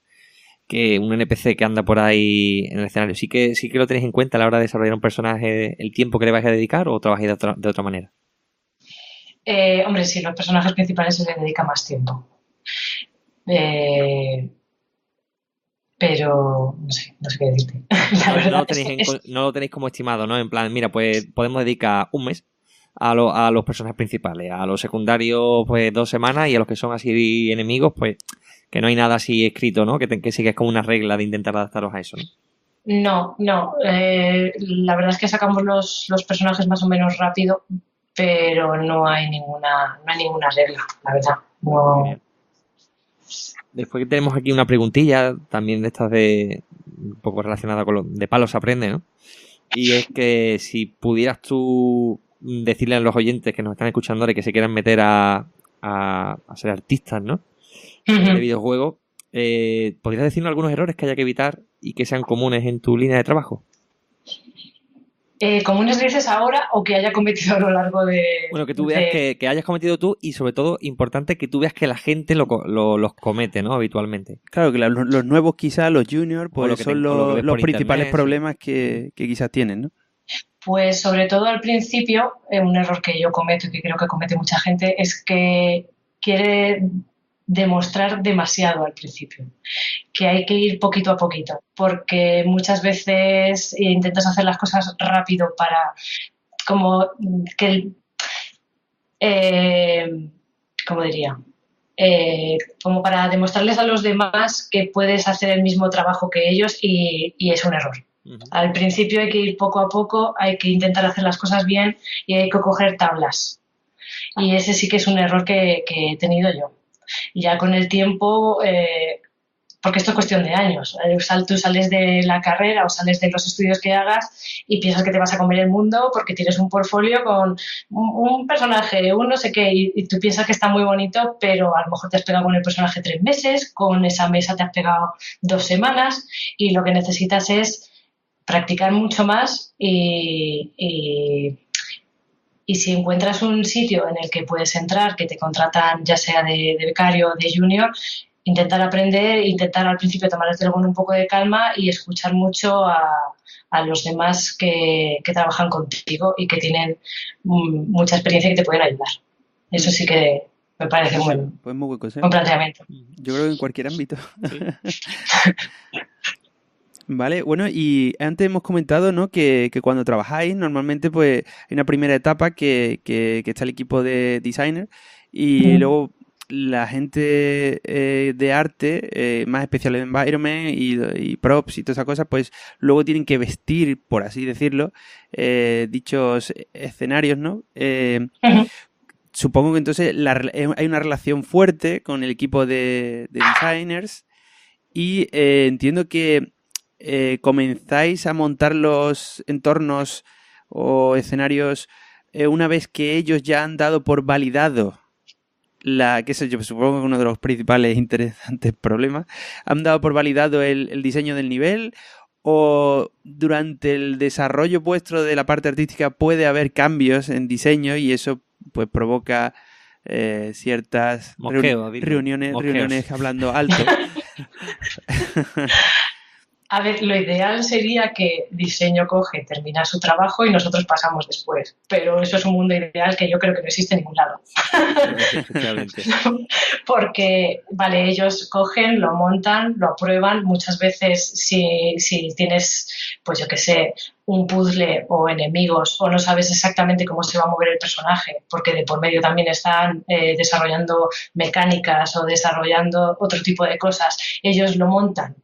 que un NPC que anda por ahí en el escenario. ¿Sí que lo tenéis en cuenta a la hora de desarrollar un personaje, el tiempo que le vais a dedicar, o trabajáis de otra manera? Hombre, sí, los personajes principales se les dedica más tiempo. Pero no sé qué decirte. No lo tenéis como estimado, ¿no? En plan, mira, pues podemos dedicar un mes a los personajes principales, a los secundarios, pues 2 semanas, y a los que son así enemigos, pues que no hay nada así escrito, ¿no? Que sí que es como una regla de intentar adaptaros a eso, ¿no? No. La verdad es que sacamos los personajes más o menos rápido, pero no hay ninguna regla, la verdad. No. Después tenemos aquí una preguntilla, también de estas un poco relacionada con de palos se aprende, ¿no? Y es que si pudieras tú decirle a los oyentes que nos están escuchando ahora y que se quieran meter a ser artistas, ¿no?, de videojuegos, ¿podrías decirnos algunos errores que haya que evitar y que sean comunes en tu línea de trabajo? ¿Comunes dices ahora o que haya cometido a lo largo de...? Bueno, que tú veas que hayas cometido tú, y sobre todo, importante, que tú veas que la gente los comete, ¿no?, habitualmente. Claro, que los nuevos quizás, los juniors, pues son los principales problemas que quizás tienen, ¿no? Pues sobre todo al principio, un error que yo cometo y que creo que comete mucha gente es que quiere demostrar demasiado al principio, que hay que ir poquito a poquito, porque muchas veces intentas hacer las cosas rápido para como que ¿cómo diría? Como para demostrarles a los demás que puedes hacer el mismo trabajo que ellos, y es un error. Al principio hay que ir poco a poco, hay que intentar hacer las cosas bien y hay que coger tablas. Y ese sí que es un error que he tenido yo. Y ya con el tiempo, porque esto es cuestión de años, tú sales de la carrera o sales de los estudios que hagas y piensas que te vas a comer el mundo porque tienes un portfolio con un personaje, un no sé qué, y tú piensas que está muy bonito, pero a lo mejor te has pegado con el personaje 3 meses, con esa mesa te has pegado 2 semanas, y lo que necesitas es practicar mucho más y si encuentras un sitio en el que puedes entrar, que te contratan ya sea de becario o de junior, intentar aprender, intentar al principio tomarte con un poco de calma y escuchar mucho a los demás que trabajan contigo y que tienen mucha experiencia y que te pueden ayudar. Eso sí que me parece pues muy buen consejo. Buen planteamiento. Yo creo que en cualquier ámbito. Sí. Vale, bueno, y antes hemos comentado, ¿no?, que cuando trabajáis normalmente pues hay una primera etapa que está el equipo de designer y luego la gente de arte, más especial en environment y props y todas esas cosas, pues luego tienen que vestir, por así decirlo, dichos escenarios, ¿no? Supongo que entonces hay una relación fuerte con el equipo de designers y entiendo que comenzáis a montar los entornos o escenarios una vez que ellos ya han dado por validado qué sé yo, supongo que uno de los principales interesantes problemas, han dado por validado el diseño del nivel, o durante el desarrollo vuestro de la parte artística puede haber cambios en diseño y eso pues provoca ciertas reuniones hablando alto. A ver, lo ideal sería que diseño coge, termina su trabajo y nosotros pasamos después. Pero eso es un mundo ideal que yo creo que no existe en ningún lado. Porque, vale, ellos cogen, lo montan, lo aprueban. Muchas veces si tienes, pues yo qué sé, un puzzle o enemigos o no sabes exactamente cómo se va a mover el personaje, porque de por medio también están desarrollando mecánicas o desarrollando otro tipo de cosas, ellos lo montan.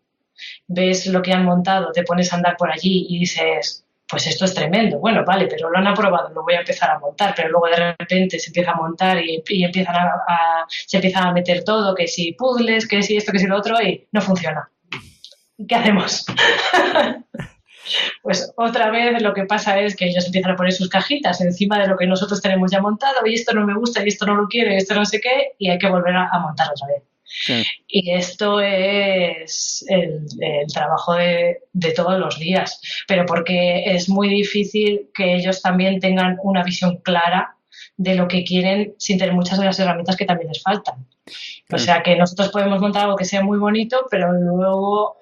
Ves lo que han montado, te pones a andar por allí y dices, pues esto es tremendo. Bueno, vale, pero lo han aprobado, lo voy a empezar a montar. Pero luego de repente se empieza a montar y se empiezan a meter todo, que si puzzles, que si esto, que si lo otro, y no funciona. ¿Qué hacemos? Pues otra vez lo que pasa es que ellos empiezan a poner sus cajitas encima de lo que nosotros tenemos ya montado, y esto no me gusta, y esto no lo quiero, y esto no sé qué, y hay que volver a montar otra vez. Sí. Y esto es el trabajo de todos los días, pero porque es muy difícil que ellos también tengan una visión clara de lo que quieren sin tener muchas de las herramientas que también les faltan. O sea que nosotros podemos montar algo que sea muy bonito, pero luego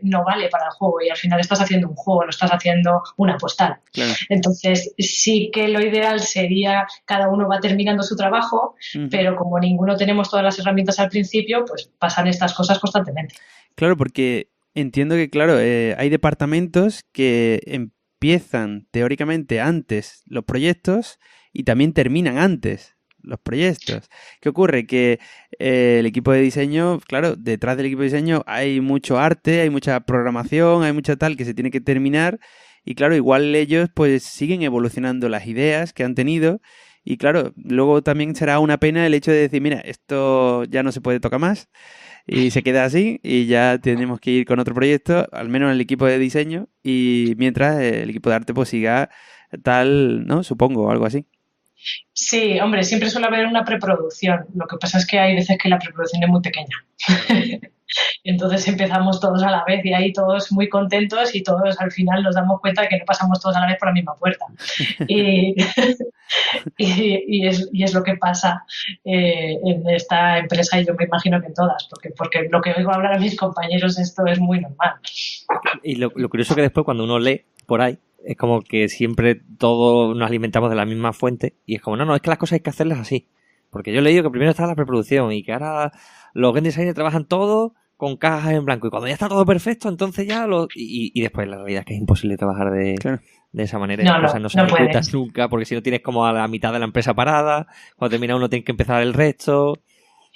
no vale para el juego y al final estás haciendo un juego, no estás haciendo una postal. Claro. Entonces sí que lo ideal sería cada uno va terminando su trabajo, pero como ninguno tenemos todas las herramientas al principio, pues pasan estas cosas constantemente. Claro, porque entiendo que, claro, hay departamentos que empiezan teóricamente antes los proyectos y también terminan antes los proyectos. ¿Qué ocurre? Que el equipo de diseño, claro, detrás del equipo de diseño hay mucho arte, hay mucha programación, hay mucha tal que se tiene que terminar y claro, igual ellos pues siguen evolucionando las ideas que han tenido y claro, luego también será una pena el hecho de decir, mira, esto ya no se puede tocar más y se queda así y ya tenemos que ir con otro proyecto, al menos el equipo de diseño y mientras el equipo de arte pues siga tal, ¿no? Supongo, algo así. Sí, hombre, siempre suele haber una preproducción. Lo que pasa es que hay veces que la preproducción es muy pequeña. Entonces empezamos todos a la vez y ahí todos muy contentos y todos al final nos damos cuenta de que no pasamos todos a la vez por la misma puerta. Y es lo que pasa en esta empresa y yo me imagino que en todas, porque lo que oigo hablar a mis compañeros esto es muy normal. Y lo curioso es que después cuando uno lee por ahí, es como que siempre todos nos alimentamos de la misma fuente y es como, no, es que las cosas hay que hacerlas así. Porque yo he leído que primero está la preproducción y que ahora los game designers trabajan todo con cajas en blanco y cuando ya está todo perfecto, entonces ya y después la realidad es que es imposible trabajar de esa manera y las cosas no se ejecutan nunca porque si no tienes como a la mitad de la empresa parada, cuando termina uno tiene que empezar el resto.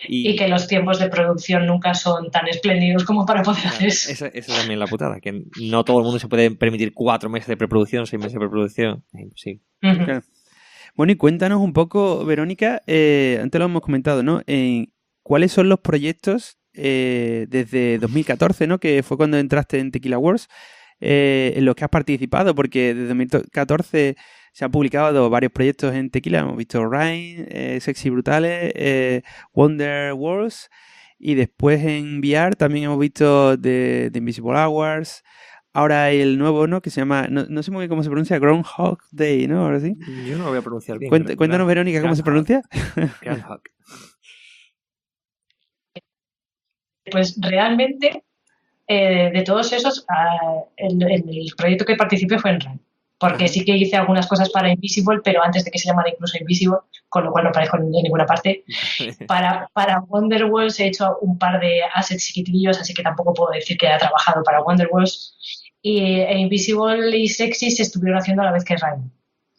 Y que los tiempos de producción nunca son tan espléndidos como para poder hacer eso. Esa también es la putada, que no todo el mundo se puede permitir 4 meses de preproducción, 6 meses de preproducción. Es imposible. Claro. Bueno, y cuéntanos un poco, Verónica, antes lo hemos comentado, ¿no? ¿Cuáles son los proyectos desde 2014, ¿no? Que fue cuando entraste en Tequila Wars, en los que has participado? Porque desde 2014... se han publicado varios proyectos en Tequila. Hemos visto Rain, Sexy Brutales, Wonder Wars. Y después en VR también hemos visto The Invisible Hours. Ahora hay el nuevo, ¿no? Que se llama, no sé muy bien cómo se pronuncia, Groundhog Day, ¿no? Ahora sí. Yo no lo voy a pronunciar bien. Cuéntanos, Verónica, ¿cómo se pronuncia? Groundhog. Pues realmente, de todos esos, el proyecto que participé fue en Rain. Porque sí que hice algunas cosas para Invisible, pero antes de que se llamara incluso Invisible, con lo cual no aparezco en ninguna parte. Para Wonder Wars he hecho un par de assets chiquitillos, así que tampoco puedo decir que haya trabajado para Wonder Wars. Y Invisible y Sexy se estuvieron haciendo a la vez que Rain,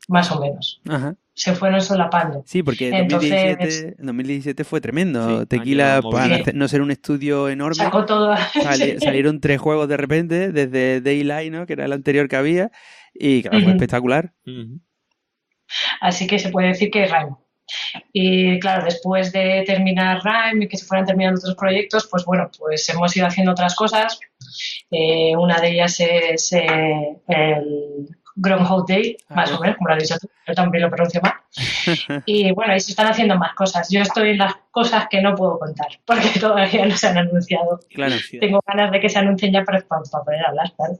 más o menos. Ajá. O se fueron solapando. Sí, porque Entonces, 2017 fue tremendo. Sí, Tequila, año para movido. no ser un estudio enorme, sacó todo. Sí. salieron 3 juegos de repente, desde Daylight, ¿no? Que era el anterior que había, y claro, fue Ujú. espectacular. Ujú. Así que se puede decir que Rime. Y claro, después de terminar Rime y que se fueran terminando otros proyectos, pues bueno, pues hemos ido haciendo otras cosas. Una de ellas es el Groundhog Day, más o menos, como lo has dicho tú, yo también lo pronuncio mal. Y bueno, ahí se están haciendo más cosas. Yo estoy en las cosas que no puedo contar, porque todavía no se han anunciado. Claro. Tengo ganas de que se anuncien ya para poder hablar, claro.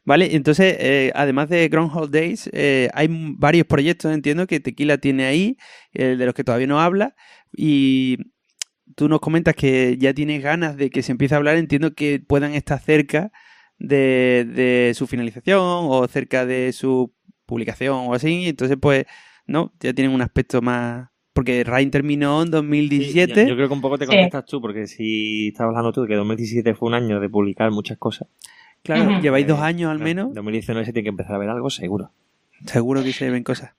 Vale, entonces, además de Groundhog Days, hay varios proyectos, entiendo, que Tequila tiene ahí, de los que todavía no habla, y tú nos comentas que ya tienes ganas de que se empiece a hablar, entiendo que puedan estar cerca de su finalización o cerca de su publicación o así, entonces pues, ¿no? Ya tienen un aspecto más... Porque Rain terminó en Sí, 2017. yo creo que un poco te Sí. contestas tú, porque si estás hablando tú de que 2017 fue un año de publicar muchas cosas, Claro, Ujú. lleváis 2 años al claro, menos, 2019 se tiene que empezar a ver algo seguro. seguro que se ven cosas.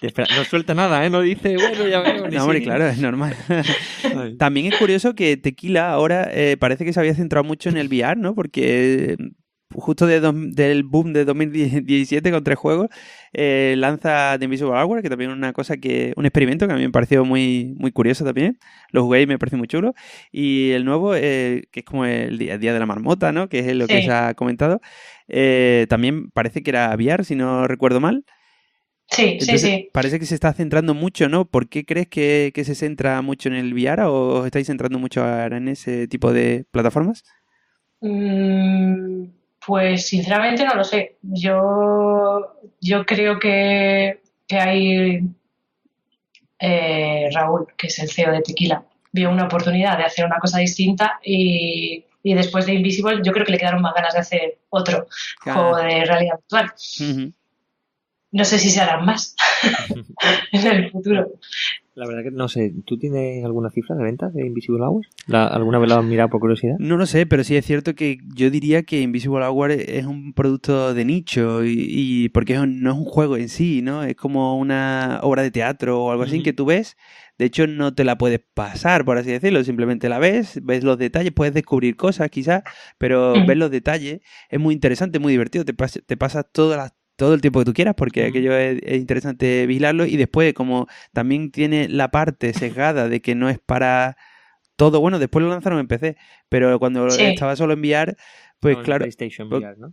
No suelta nada, ¿eh? No dice, bueno, ya veo. Ni No, hombre, siquiera. claro, es normal. Ay. También es curioso que Tequila ahora parece que se había centrado mucho en el VR, ¿no? Porque justo del boom de 2017 con 3 juegos, lanza The Invisible Hour, que también es una cosa un experimento que a mí me pareció muy, muy curioso también. Lo jugué y me pareció muy chulo. Y el nuevo, que es como el día de la marmota, ¿no? Que es lo que Sí. se ha comentado. También parece que era VR, si no recuerdo mal. Sí, Entonces, sí. parece que se está centrando mucho, ¿no? ¿Por qué crees que se centra mucho en el VR o os estáis centrando mucho ahora en ese tipo de plataformas? Pues sinceramente no lo sé. Yo creo que hay Raúl, que es el CEO de Tequila, vio una oportunidad de hacer una cosa distinta y después de Invisible yo creo que le quedaron más ganas de hacer otro juego de realidad virtual. Ujú. No sé si se harán más en el futuro. La verdad que no sé, ¿tú tienes alguna cifra de ventas de Invisible Hours? ¿Alguna vez lo has mirado por curiosidad? No lo sé, pero sí es cierto que yo diría que Invisible Hour es un producto de nicho y porque no es un juego en sí, ¿no? Es como una obra de teatro o algo así que tú ves. De hecho, no te la puedes pasar, por así decirlo. Simplemente la ves los detalles, puedes descubrir cosas quizás, pero ves los detalles. Es muy interesante, muy divertido. Te pasas todo el tiempo que tú quieras porque aquello es interesante vigilarlo. Y después, como también tiene la parte sesgada de que no es para todo, bueno, después lo lanzaron en PC, pero cuando estaba solo en VR, pues No, en claro, PlayStation VR, ¿no?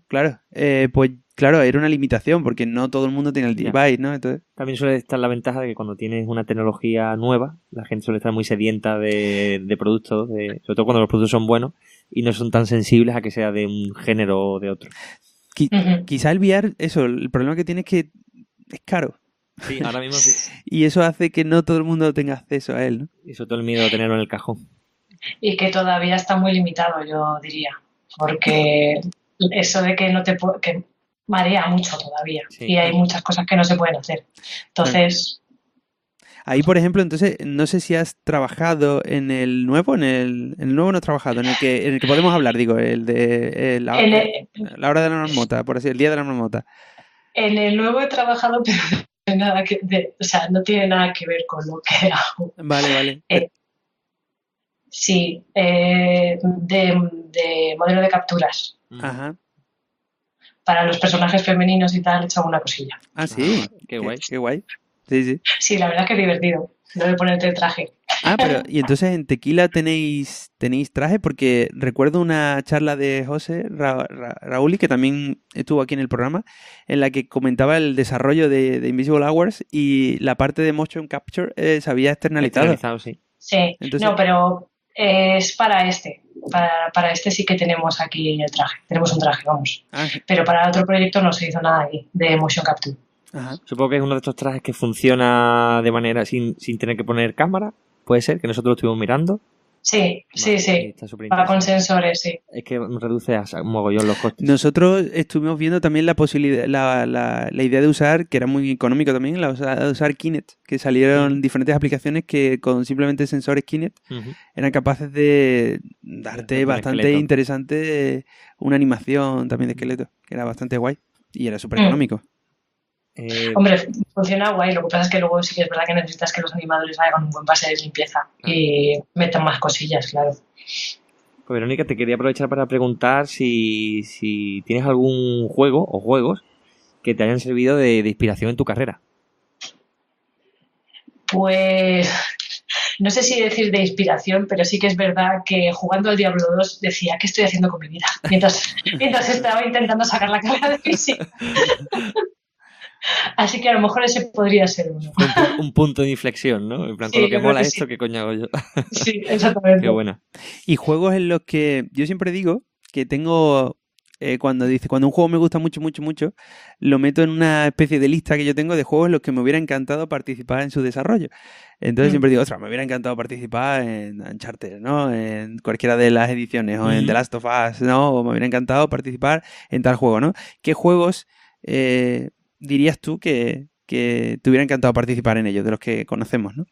pues claro, era una limitación porque no todo el mundo tiene el device, ¿no? Entonces, también suele estar la ventaja de que cuando tienes una tecnología nueva, la gente suele estar muy sedienta de productos, sobre todo cuando los productos son buenos y no son tan sensibles a que sea de un género o de otro. Quizá el VR, eso, el problema que tiene es que es caro. Sí, ahora mismo sí. Y eso hace que no todo el mundo tenga acceso a él, ¿no? Y sobre todo el miedo de tenerlo en el cajón. Y que todavía está muy limitado, yo diría. Porque eso de que no te que marea mucho todavía. Sí. Y hay muchas cosas que no se pueden hacer. Entonces... Ahí, por ejemplo, entonces, no sé si has trabajado en el nuevo, en el nuevo no has trabajado, en el que podemos hablar, digo, el de la hora de la marmota, por así, el día de la marmota. En el nuevo he trabajado, pero nada o sea, no tiene nada que ver con lo que hago. Vale. Sí, de modelo de capturas. Ajá. Para los personajes femeninos y tal, he hecho alguna cosilla. Ah, sí. Qué guay. Qué guay. Sí. Sí, la verdad es que es divertido. Lo de ponerte el traje. Ah, pero y entonces en Tequila tenéis traje, porque recuerdo una charla de José Raúl, que también estuvo aquí en el programa, en la que comentaba el desarrollo de Invisible Hours y la parte de motion capture se había externalizado. Sí. Sí, entonces... no, pero es para este. Para este sí que tenemos aquí el traje. Tenemos un traje, vamos. Pero para otro proyecto no se hizo nada aquí de motion capture. Ajá. Supongo que es uno de estos trajes que funciona de manera sin tener que poner cámara. Puede ser, que nosotros lo estuvimos mirando. Sí. Va con sensores, sí. Es que reduce a un mogollón los costes. Nosotros estuvimos viendo también la posibilidad, la idea de usar, que era muy económico también, la de usar Kinect, que salieron diferentes aplicaciones que con simplemente sensores Kinect eran capaces de darte bastante interesante una animación también de esqueleto, que era bastante guay y era súper económico. Hombre, funciona guay, lo que pasa es que luego sí que es verdad que necesitas que los animadores hagan un buen pase de limpieza y metan más cosillas, claro. Pues Verónica, te quería aprovechar para preguntar si tienes algún juego o juegos que te hayan servido de inspiración en tu carrera. Pues no sé si decir de inspiración, pero sí que es verdad que jugando al Diablo 2 decía, ¿qué estoy haciendo con mi vida? Mientras estaba intentando sacar la carrera de física. Así que a lo mejor ese podría ser uno. Un punto de inflexión, ¿no? En plan, Sí, con lo que mola esto, sí. ¿qué coño hago yo? Sí, exactamente. Qué buena. Y juegos en los que yo siempre digo que tengo... cuando un juego me gusta mucho, mucho, mucho, lo meto en una especie de lista que yo tengo de juegos en los que me hubiera encantado participar en su desarrollo. Entonces siempre digo, ostras, me hubiera encantado participar en Uncharted, ¿no? En cualquiera de las ediciones, o en The Last of Us, ¿no? O me hubiera encantado participar en tal juego, ¿no? ¿Qué juegos dirías tú que te hubiera encantado participar en ellos, de los que conocemos, ¿no?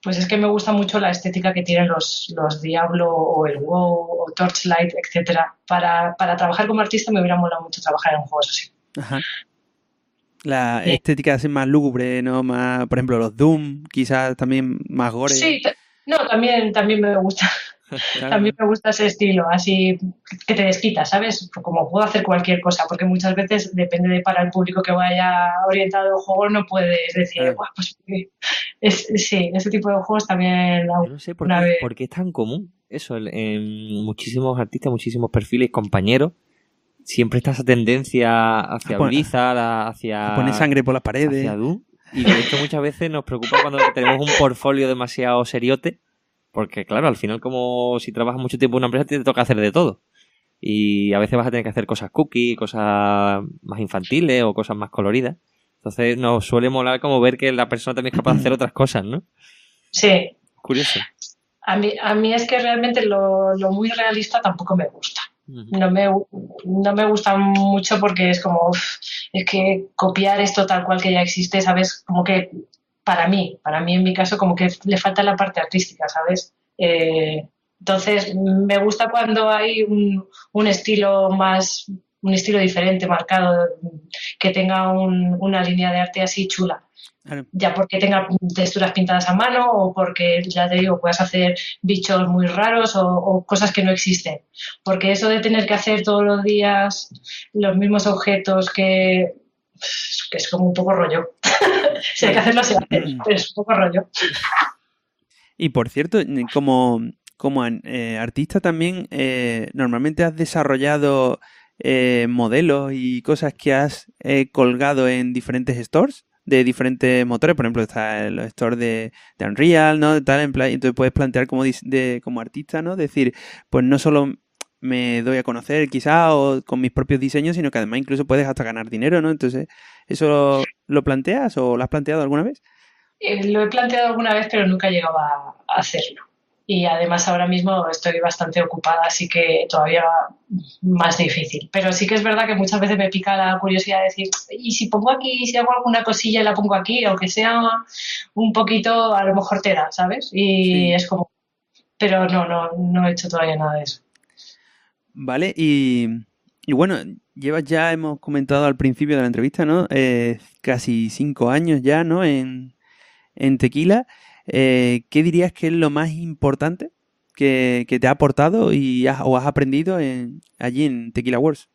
Pues es que me gusta mucho la estética que tienen los Diablo o el WoW o Torchlight, etcétera. Para trabajar como artista me hubiera molado mucho trabajar en juegos así. Ajá. La estética así más lúgubre, ¿no? Más, por ejemplo, los Doom, quizás también más gore. Sí, también me gusta. Claro. También me gusta ese estilo, así que te desquita, ¿sabes? Como puedo hacer cualquier cosa, porque muchas veces depende de para el público que vaya orientado el juego, no puedes decir, Claro. pues sí, ese tipo de juegos también. Yo no sé por qué es tan común eso. En muchísimos artistas, muchísimos perfiles, compañeros, siempre está esa tendencia hacia Blizzard, hacia... poner sangre por las paredes. Hacia Doom. Y de hecho muchas veces nos preocupa cuando tenemos un portfolio demasiado seriote. Porque, claro, al final, como si trabajas mucho tiempo en una empresa, te toca hacer de todo. Y a veces vas a tener que hacer cosas cookie, cosas más infantiles o cosas más coloridas. Entonces nos suele molar como ver que la persona también es capaz de hacer otras cosas, ¿no? Sí. Curioso. A mí es que realmente lo muy realista tampoco me gusta. No me gusta mucho porque es como, es que copiar esto tal cual que ya existe, ¿sabes? Como que para mí en mi caso, como que le falta la parte artística, ¿sabes? Entonces, me gusta cuando hay un estilo diferente, marcado, que tenga una línea de arte así chula. Claro. Ya porque tenga texturas pintadas a mano o porque, ya te digo, puedas hacer bichos muy raros o cosas que no existen. Porque eso de tener que hacer todos los días los mismos objetos que es como un poco rollo. Si hay que hacerlo, se hace, pero es un poco rollo. Y por cierto, como artista también, normalmente has desarrollado modelos y cosas que has colgado en diferentes stores de diferentes motores. Por ejemplo, está el store de Unreal, ¿no? Tal, en plan, entonces puedes plantear como artista, ¿no? Decir, pues no solo me doy a conocer quizá o con mis propios diseños, sino que además incluso puedes hasta ganar dinero, ¿no? Entonces, ¿eso lo planteas o lo has planteado alguna vez? Lo he planteado alguna vez, pero nunca he llegado a hacerlo. Y además ahora mismo estoy bastante ocupada, así que todavía más difícil. Pero sí que es verdad que muchas veces me pica la curiosidad de decir, y si pongo aquí, si hago alguna cosilla y la pongo aquí, aunque sea un poquito, a lo mejor te da, ¿sabes? Y sí. Es como... Pero no he hecho todavía nada de eso. Vale, y bueno, hemos comentado al principio de la entrevista, ¿no? Casi 5 años ya, ¿no? En Tequila. ¿Qué dirías que es lo más importante que te ha aportado o has aprendido allí en Tequila Wars?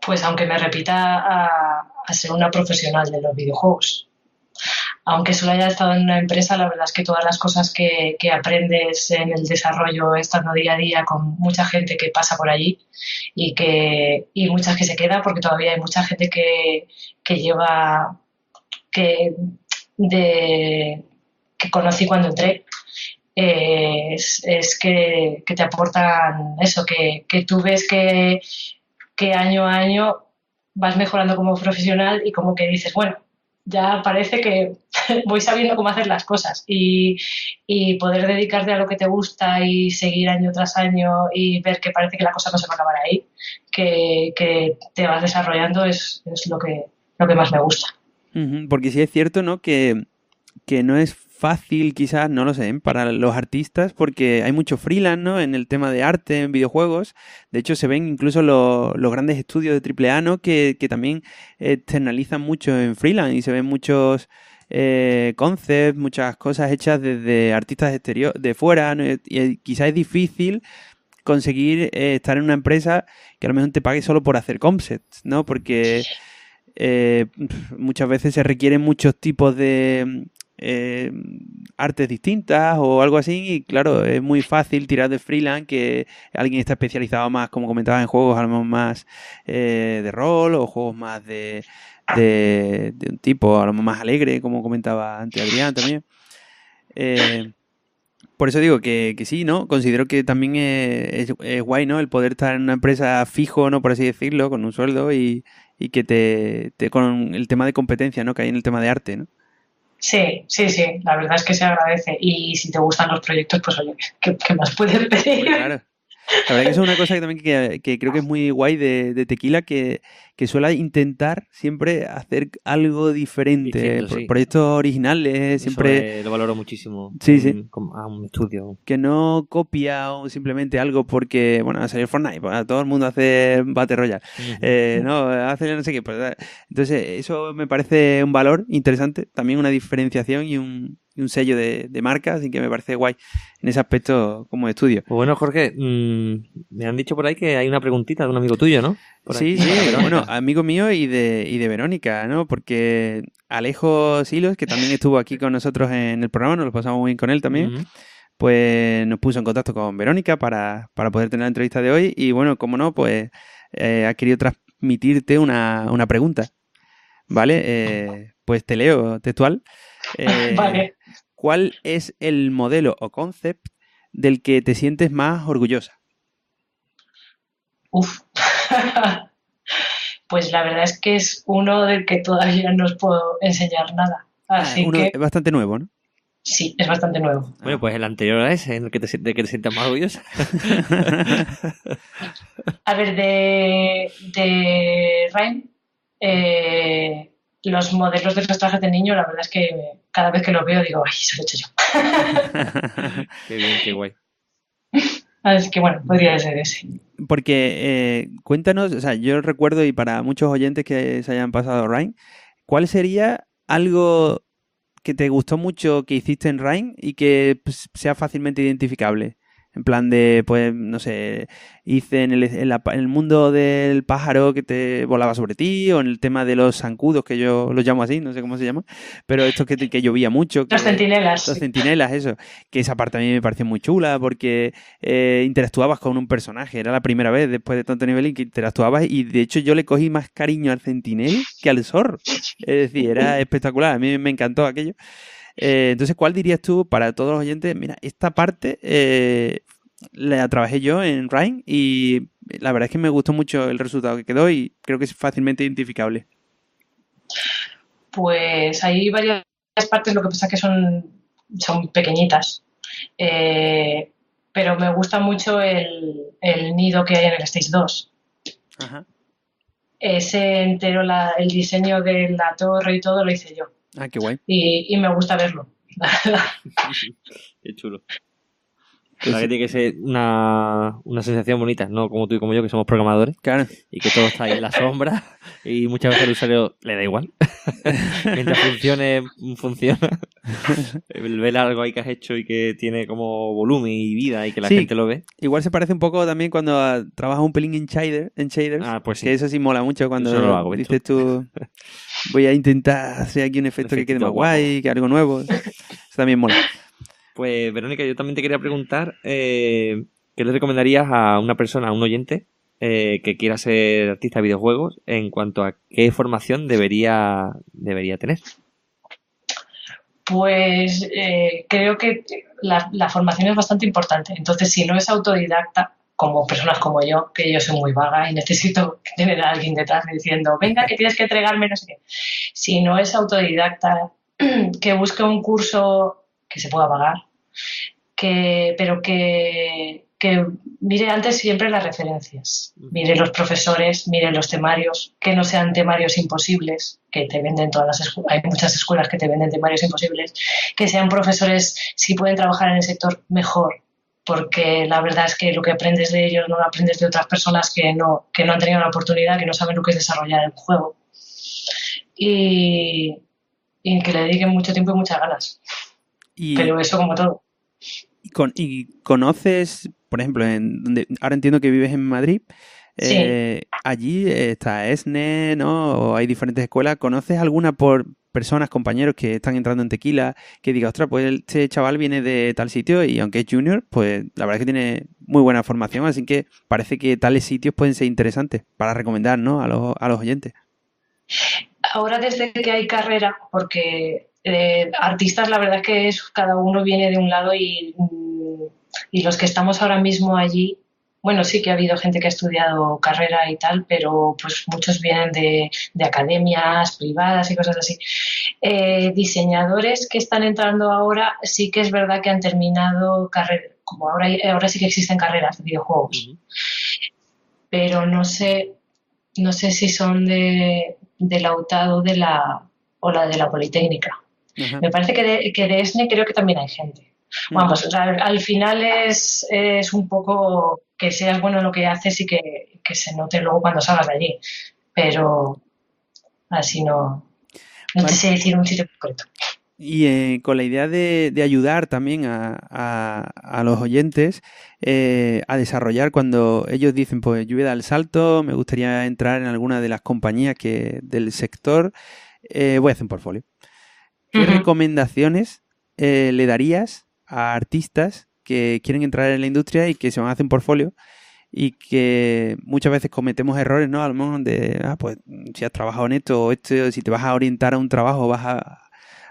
Pues aunque me repita a ser una profesional de los videojuegos. Aunque solo haya estado en una empresa, la verdad es que todas las cosas que aprendes en el desarrollo estando día a día con mucha gente que pasa por allí y muchas que se queda, porque todavía hay mucha gente que lleva... que conocí cuando entré, es que te aportan eso, que tú ves que año a año vas mejorando como profesional y como que dices, bueno, ya parece que voy sabiendo cómo hacer las cosas y poder dedicarte a lo que te gusta y seguir año tras año y ver que parece que la cosa no se va a acabar ahí, que te vas desarrollando es lo que más me gusta. Porque sí es cierto, ¿no? Que no es fácil quizás, no lo sé, para los artistas porque hay mucho freelance, ¿no? En el tema de arte, en videojuegos. De hecho, se ven incluso los grandes estudios de AAA, ¿no? Que también externalizan mucho en freelance y se ven muchos concepts, muchas cosas hechas desde artistas de fuera, ¿no? Y quizás es difícil conseguir estar en una empresa que a lo mejor te pague solo por hacer concepts, ¿no? Porque muchas veces se requieren muchos tipos de artes distintas o algo así y claro, es muy fácil tirar de freelance que alguien está especializado más, como comentabas, en juegos a lo mejor más de rol o juegos más de un tipo a lo mejor más alegre, como comentaba antes Adrián también. Por eso digo que sí, ¿no? Considero que también es guay, ¿no? El poder estar en una empresa fijo, ¿no? Por así decirlo, con un sueldo y que con el tema de competencia, ¿no? Que hay en el tema de arte, ¿no? Sí, la verdad es que se agradece. Y si te gustan los proyectos, pues oye, ¿qué más puedes pedir? Pues claro. La verdad que eso es una cosa que también que creo que es muy guay de Tequila, que suele intentar siempre hacer algo diferente. Distinto, sí. Proyectos originales, siempre... Eso lo valoro muchísimo Sí. A un estudio. Que no copia simplemente algo porque, bueno, ha salido Fortnite, pues, todo el mundo hace Battle Royale. No, hace no sé qué. Pues, entonces, eso me parece un valor interesante, también una diferenciación y un sello de marca, así que me parece guay en ese aspecto como estudio. Pues bueno, Jorge, me han dicho por ahí que hay una preguntita de un amigo tuyo, ¿no? Sí, bueno, amigo mío y de Verónica, ¿no? Porque Alejo Silos, que también estuvo aquí con nosotros en el programa, nos lo pasamos muy bien con él también, pues nos puso en contacto con Verónica para poder tener la entrevista de hoy y bueno, como no, pues ha querido transmitirte una pregunta, ¿vale? Pues te leo textual. Vale. ¿Cuál es el modelo o concept del que te sientes más orgullosa? Uf. Pues la verdad es que es uno del que todavía no os puedo enseñar nada. Así que Es bastante nuevo, ¿no? sí, es bastante nuevo. Bueno, pues el anterior a ese, en el que te sientas más orgullosa. A ver, de Rhyme, los modelos de los trajes de niño, la verdad es que cada vez que los veo digo, ay, eso lo he hecho yo. Qué bien, qué guay. Así que bueno, podría ser ese. Porque cuéntanos, o sea, yo recuerdo y para muchos oyentes que se hayan pasado Rhyme, ¿cuál sería algo que te gustó mucho que hiciste en Rhyme y que pues, sea fácilmente identificable? En plan de, pues, no sé, hice en el mundo del pájaro que te volaba sobre ti, o en el tema de los zancudos, que yo los llamo así, no sé cómo se llama, pero estos que llovía mucho. Los centinelas. Los centinelas, eso. Que esa parte a mí me pareció muy chula porque interactuabas con un personaje. Era la primera vez después de tanto nivel que interactuabas y de hecho yo le cogí más cariño al centinel que al zorro. Es decir, era espectacular. A mí me encantó aquello. Entonces, ¿cuál dirías tú para todos los oyentes? Mira, esta parte la trabajé yo en Rhyme y la verdad es que me gustó mucho el resultado que quedó y creo que es fácilmente identificable. Pues hay varias partes, lo que pasa es que son pequeñitas. Pero me gusta mucho el nido que hay en el Stage 2. Ajá. Ese entero, el diseño de la torre y todo lo hice yo. Ah, qué guay. Y me gusta verlo. Qué chulo. La verdad que tiene que ser una sensación bonita, ¿no? Como tú y como yo, que somos programadores. Claro. Y que todo está ahí en la sombra. Y muchas veces al usuario le da igual. Mientras funciona. Ver algo ahí que has hecho y que tiene como volumen y vida y que la gente lo ve. Igual se parece un poco también cuando trabajas un pelín en shaders. Ah, pues sí. Que eso sí mola mucho cuando eso lo hago, dices tú, voy a intentar hacer aquí un efecto que quede más guay, que algo nuevo. Eso también mola. Pues, Verónica, yo también te quería preguntar ¿qué le recomendarías a una persona, a un oyente que quiera ser artista de videojuegos en cuanto a qué formación debería tener? Pues creo que la formación es bastante importante. Entonces, si no es autodidacta, como personas como yo, que yo soy muy vaga y necesito tener a alguien detrás diciendo, venga, que tienes que entregarme, no sé qué. Si no es autodidacta, que busque un curso que se pueda pagar, pero que que mire antes siempre las referencias, mire los profesores, mire los temarios, que no sean temarios imposibles, que te venden todas las escuelas, hay muchas escuelas que te venden temarios imposibles, que sean profesores, si pueden trabajar en el sector, mejor, porque la verdad es que lo que aprendes de ellos no lo aprendes de otras personas que no han tenido la oportunidad, que no saben lo que es desarrollar el juego. Y que le dediquen mucho tiempo y muchas ganas. Pero eso como todo. ¿Y conoces, por ejemplo, ahora entiendo que vives en Madrid? Sí. Allí está ESNE, ¿no? O hay diferentes escuelas. ¿Conoces alguna por personas, compañeros que están entrando en Tequila, que diga, ostras, pues este chaval viene de tal sitio y aunque es junior, pues la verdad es que tiene muy buena formación, así que parece que tales sitios pueden ser interesantes para recomendar, ¿no? a los oyentes. Ahora desde que hay carrera, porque artistas la verdad es que cada uno viene de un lado y los que estamos ahora mismo allí, bueno, sí que ha habido gente que ha estudiado carrera y tal, pero pues muchos vienen de academias privadas y cosas así. Diseñadores que están entrando ahora, sí que es verdad que han terminado carrera, como ahora sí que existen carreras de videojuegos, pero no sé si son de la UTAD o la de la Politécnica. Ajá. Me parece que de ESNE creo que también hay gente. Vamos, al final es un poco que seas bueno en lo que haces y que se note luego cuando salgas de allí. Pero así no te sé decir un sitio concreto. Y con la idea de ayudar también a los oyentes a desarrollar cuando ellos dicen, pues yo voy a dar el salto, me gustaría entrar en alguna de las compañías del sector, voy a hacer un portfolio. ¿Qué recomendaciones le darías a artistas que quieren entrar en la industria y que se van a hacer un portfolio y que muchas veces cometemos errores, ¿no? A lo mejor pues si has trabajado en esto o si te vas a orientar a un trabajo, vas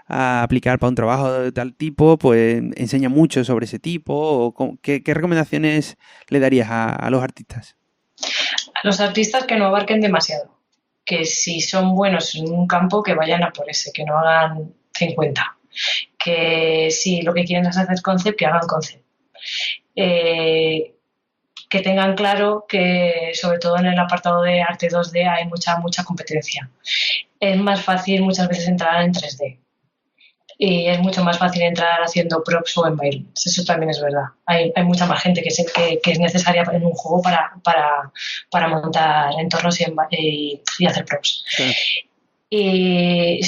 a aplicar para un trabajo de tal tipo, pues enseña mucho sobre ese tipo. O ¿qué recomendaciones le darías a los artistas? A los artistas que no abarquen demasiado, que si son buenos en un campo que vayan a por ese, que no hagan 50, que si lo que quieren es hacer concept, que hagan concept. Que tengan claro que sobre todo en el apartado de arte 2D hay mucha competencia. Es más fácil muchas veces entrar en 3D. Y es mucho más fácil entrar haciendo props o environments. Eso también es verdad. Hay mucha más gente que es necesaria en un juego para montar entornos y hacer props. Sí. Y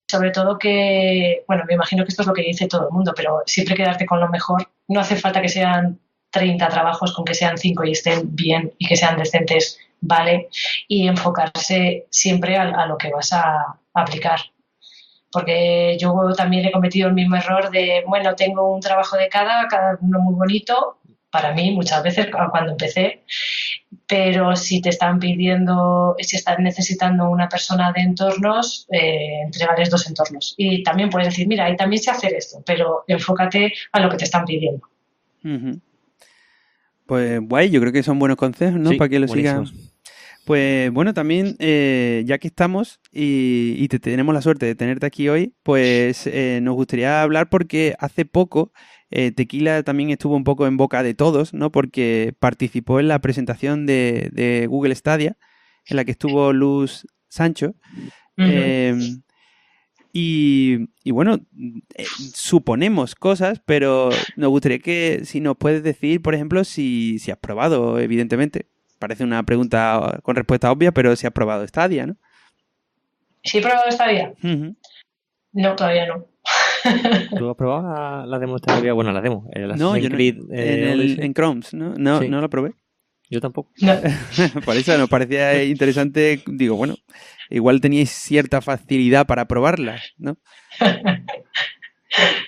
sobre todo que, bueno, me imagino que esto es lo que dice todo el mundo, pero siempre quedarte con lo mejor. No hace falta que sean 30 trabajos, con que sean 5 y estén bien y que sean decentes, vale. Y enfocarse siempre a lo que vas a aplicar. Porque yo también he cometido el mismo error de, bueno, tengo un trabajo de cada uno muy bonito, para mí muchas veces cuando empecé, pero si te están pidiendo, si estás necesitando una persona de entornos, entregales 2 entornos. Y también puedes decir, mira, y también sé hacer esto, pero enfócate a lo que te están pidiendo. Uh-huh. Pues guay, yo creo que son buenos consejos, ¿no? Sí, para que lo sigan. Pues bueno, también ya que estamos y tenemos la suerte de tenerte aquí hoy, pues nos gustaría hablar porque hace poco Tequila también estuvo un poco en boca de todos, ¿no? Porque participó en la presentación de Google Stadia, en la que estuvo Luz Sancho. Uh-huh. Y bueno, suponemos cosas, pero nos gustaría que si nos puedes decir, por ejemplo, si has probado, evidentemente. Parece una pregunta con respuesta obvia, pero si has probado Stadia, ¿no? ¿Sí he probado Stadia? Uh-huh. No, todavía no. ¿Tú has probado la demo Stadia? Bueno, la demo. No, yo Creed, en Chromes, ¿no? No, sí. No la probé. Yo tampoco. No. Por eso nos parecía interesante. Digo, bueno, igual teníais cierta facilidad para probarla, ¿no?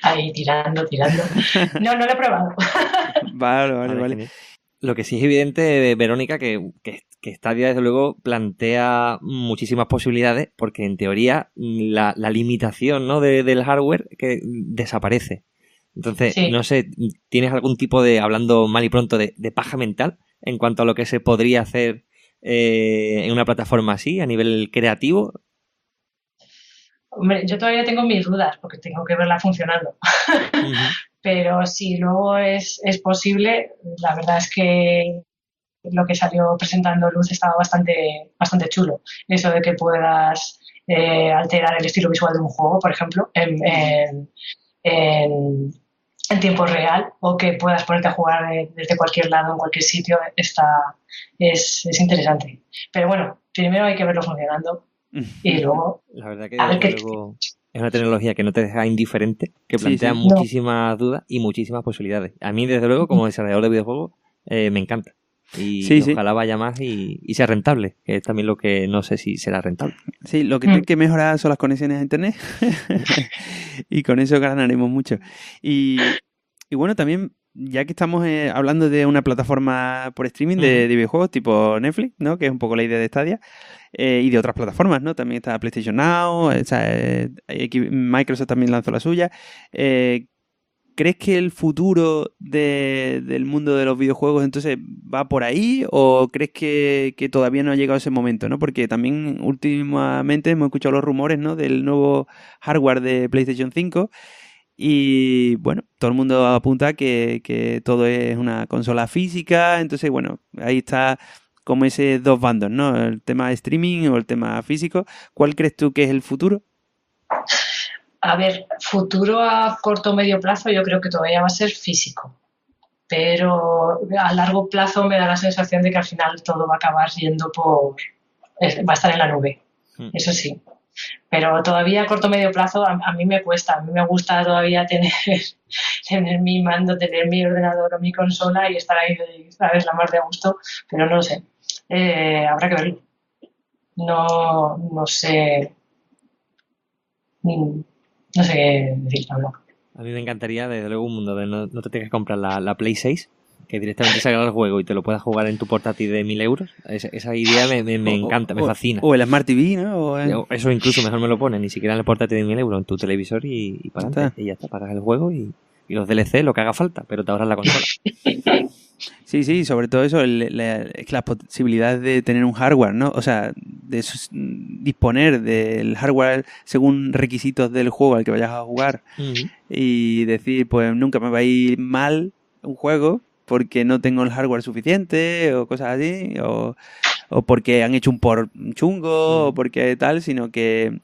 Ahí, tirando. No la he probado. Vale. Lo que sí es evidente, Verónica, que Stadia, desde luego, plantea muchísimas posibilidades, porque en teoría la limitación, ¿no? del hardware que desaparece. Entonces, sí. No sé, ¿tienes algún tipo de, hablando mal y pronto, de paja mental en cuanto a lo que se podría hacer en una plataforma así, a nivel creativo? Hombre, yo todavía tengo mis dudas, porque tengo que verla funcionando. Uh-huh. pero si luego es posible, la verdad es que lo que salió presentando Luz estaba bastante chulo. Eso de que puedas alterar el estilo visual de un juego, por ejemplo, en tiempo real, o que puedas ponerte a jugar desde cualquier lado, en cualquier sitio, es interesante. Pero bueno, primero hay que verlo funcionando y luego... La verdad que luego es una tecnología que no te deja indiferente, que plantea muchísimas dudas y muchísimas posibilidades. A mí, desde luego, como desarrollador de videojuegos, me encanta. Y ojalá vaya más y sea rentable, que es también lo que no sé si será rentable. Sí, lo que tiene que mejorar son las conexiones a internet y con eso ganaremos mucho. Y bueno, también, ya que estamos hablando de una plataforma por streaming de videojuegos tipo Netflix, ¿no? Que es un poco la idea de Stadia, y de otras plataformas, ¿no? También está PlayStation Now, Microsoft también lanzó la suya. ¿Crees que el futuro del mundo de los videojuegos entonces va por ahí, o crees que todavía no ha llegado ese momento, ¿no? Porque también últimamente hemos escuchado los rumores, ¿no? Del nuevo hardware de PlayStation 5 y, bueno, todo el mundo apunta que todo es una consola física. Entonces, bueno, ahí está como ese dos bandos, ¿no? El tema de streaming o el tema físico. ¿Cuál crees tú que es el futuro? A ver, futuro a corto o medio plazo yo creo que todavía va a ser físico, pero a largo plazo me da la sensación de que al final todo va a acabar yendo va a estar en la nube, eso sí. Pero todavía a corto o medio plazo a mí me cuesta, a mí me gusta todavía tener mi mando, tener mi ordenador o mi consola y estar ahí, ¿sabes?, la más de gusto, pero no lo sé, habrá que verlo. No sé... No sé qué decir, Pablo. A mí me encantaría, desde luego, un mundo donde no te tengas que comprar la Play 6, que directamente salga el juego y te lo puedas jugar en tu portátil de 1.000 euros. Esa idea me encanta, me fascina. O el Smart TV, ¿no? Eso incluso mejor me lo ponen, ni siquiera en el portátil de 1.000 euros, en tu televisor y para adelante. Y ya está, pagas el juego y los DLC, lo que haga falta, pero te ahorras la consola. Sí, sobre todo eso, las posibilidades de tener un hardware, ¿no? O sea, de disponer del hardware según requisitos del juego al que vayas a jugar y decir, pues nunca me va a ir mal un juego porque no tengo el hardware suficiente o cosas así, o porque han hecho un port chungo o porque tal, sino que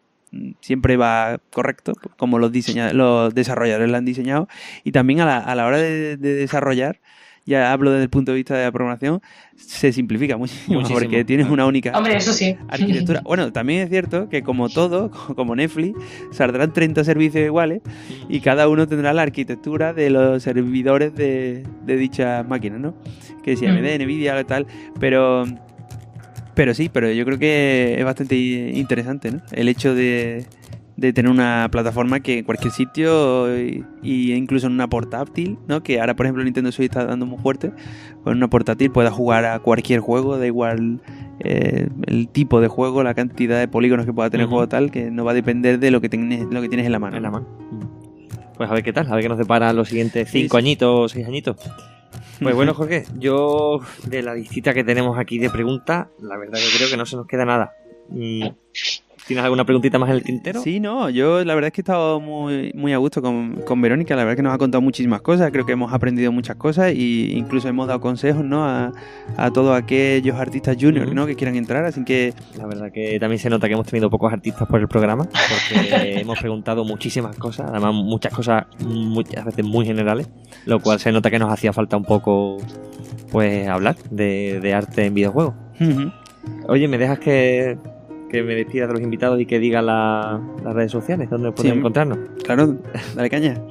siempre va correcto, como los desarrolladores lo han diseñado. Y también a la hora de desarrollar, ya hablo desde el punto de vista de la programación, se simplifica muchísimo. Porque tienes una única arquitectura. Bueno, también es cierto que como todo, como Netflix, saldrán 30 servicios iguales y cada uno tendrá la arquitectura de los servidores de dichas máquinas, ¿no? Que si AMD, Nvidia, tal, pero yo creo que es bastante interesante, ¿no? El hecho de tener una plataforma que en cualquier sitio y incluso en una portátil, ¿no? Que ahora, por ejemplo, Nintendo Switch está dando muy fuerte. Con una portátil puedas jugar a cualquier juego, da igual el tipo de juego, la cantidad de polígonos que pueda tener el juego, tal, que no va a depender de lo que tienes en la mano. Pues a ver qué tal, a ver qué nos depara los siguientes 5 añitos, 6 añitos. Pues bueno, Jorge, yo de la listita que tenemos aquí de preguntas, la verdad que creo que no se nos queda nada. ¿Tienes alguna preguntita más en el tintero? Sí, no, yo la verdad es que he estado muy, muy a gusto con Verónica, la verdad es que nos ha contado muchísimas cosas, creo que hemos aprendido muchas cosas e incluso hemos dado consejos, ¿no? a todos aquellos artistas juniors, ¿no? Que quieran entrar, así que... La verdad que también se nota que hemos tenido pocos artistas por el programa, porque hemos preguntado muchísimas cosas, además muchas cosas muchas veces muy generales, lo cual se nota que nos hacía falta un poco, pues, hablar de arte en videojuegos. Oye, ¿me dejas que me despida de los invitados y que diga las redes sociales donde pueden encontrarnos? Claro, dale caña.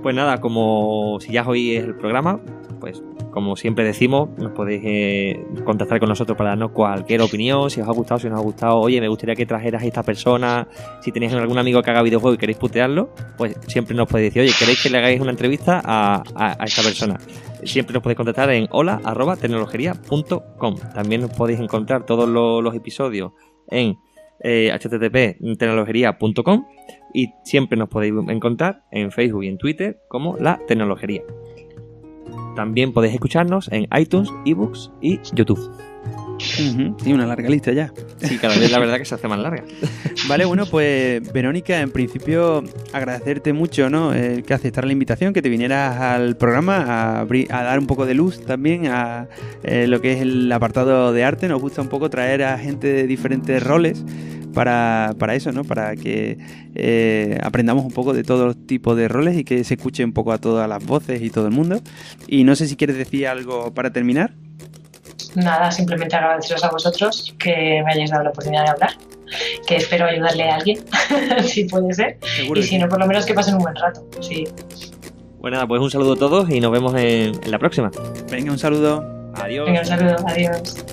Pues nada, como si ya hoy es el programa, pues como siempre decimos, nos podéis contactar con nosotros para darnos cualquier opinión, si os ha gustado, si no os ha gustado, oye, me gustaría que trajeras a esta persona, si tenéis algún amigo que haga videojuegos y queréis putearlo, pues siempre nos podéis decir, oye, ¿queréis que le hagáis una entrevista a esta persona? Siempre nos podéis contactar en hola@tecnologería.com. También nos podéis encontrar todos los episodios en http://tecnologería.com y siempre nos podéis encontrar en Facebook y en Twitter como La Tecnologería. También podéis escucharnos en iTunes, eBooks y YouTube. Sí, una larga lista ya. Sí, cada vez la verdad que se hace más larga. Vale, bueno, pues Verónica, en principio agradecerte mucho, ¿no? Que aceptar la invitación, que te vinieras al programa a dar un poco de luz también a lo que es el apartado de arte. Nos gusta un poco traer a gente de diferentes roles para eso, ¿no? Para que aprendamos un poco de todos los tipos de roles y que se escuche un poco a todas las voces y todo el mundo. Y no sé si quieres decir algo para terminar. Nada, simplemente agradeceros a vosotros que me hayáis dado la oportunidad de hablar, que espero ayudarle a alguien, si puede ser, Seguro y si no, por lo menos que pasen un buen rato. Sí. Pues nada, pues un saludo a todos y nos vemos en la próxima. Venga, un saludo. Adiós. Venga, un saludo, adiós.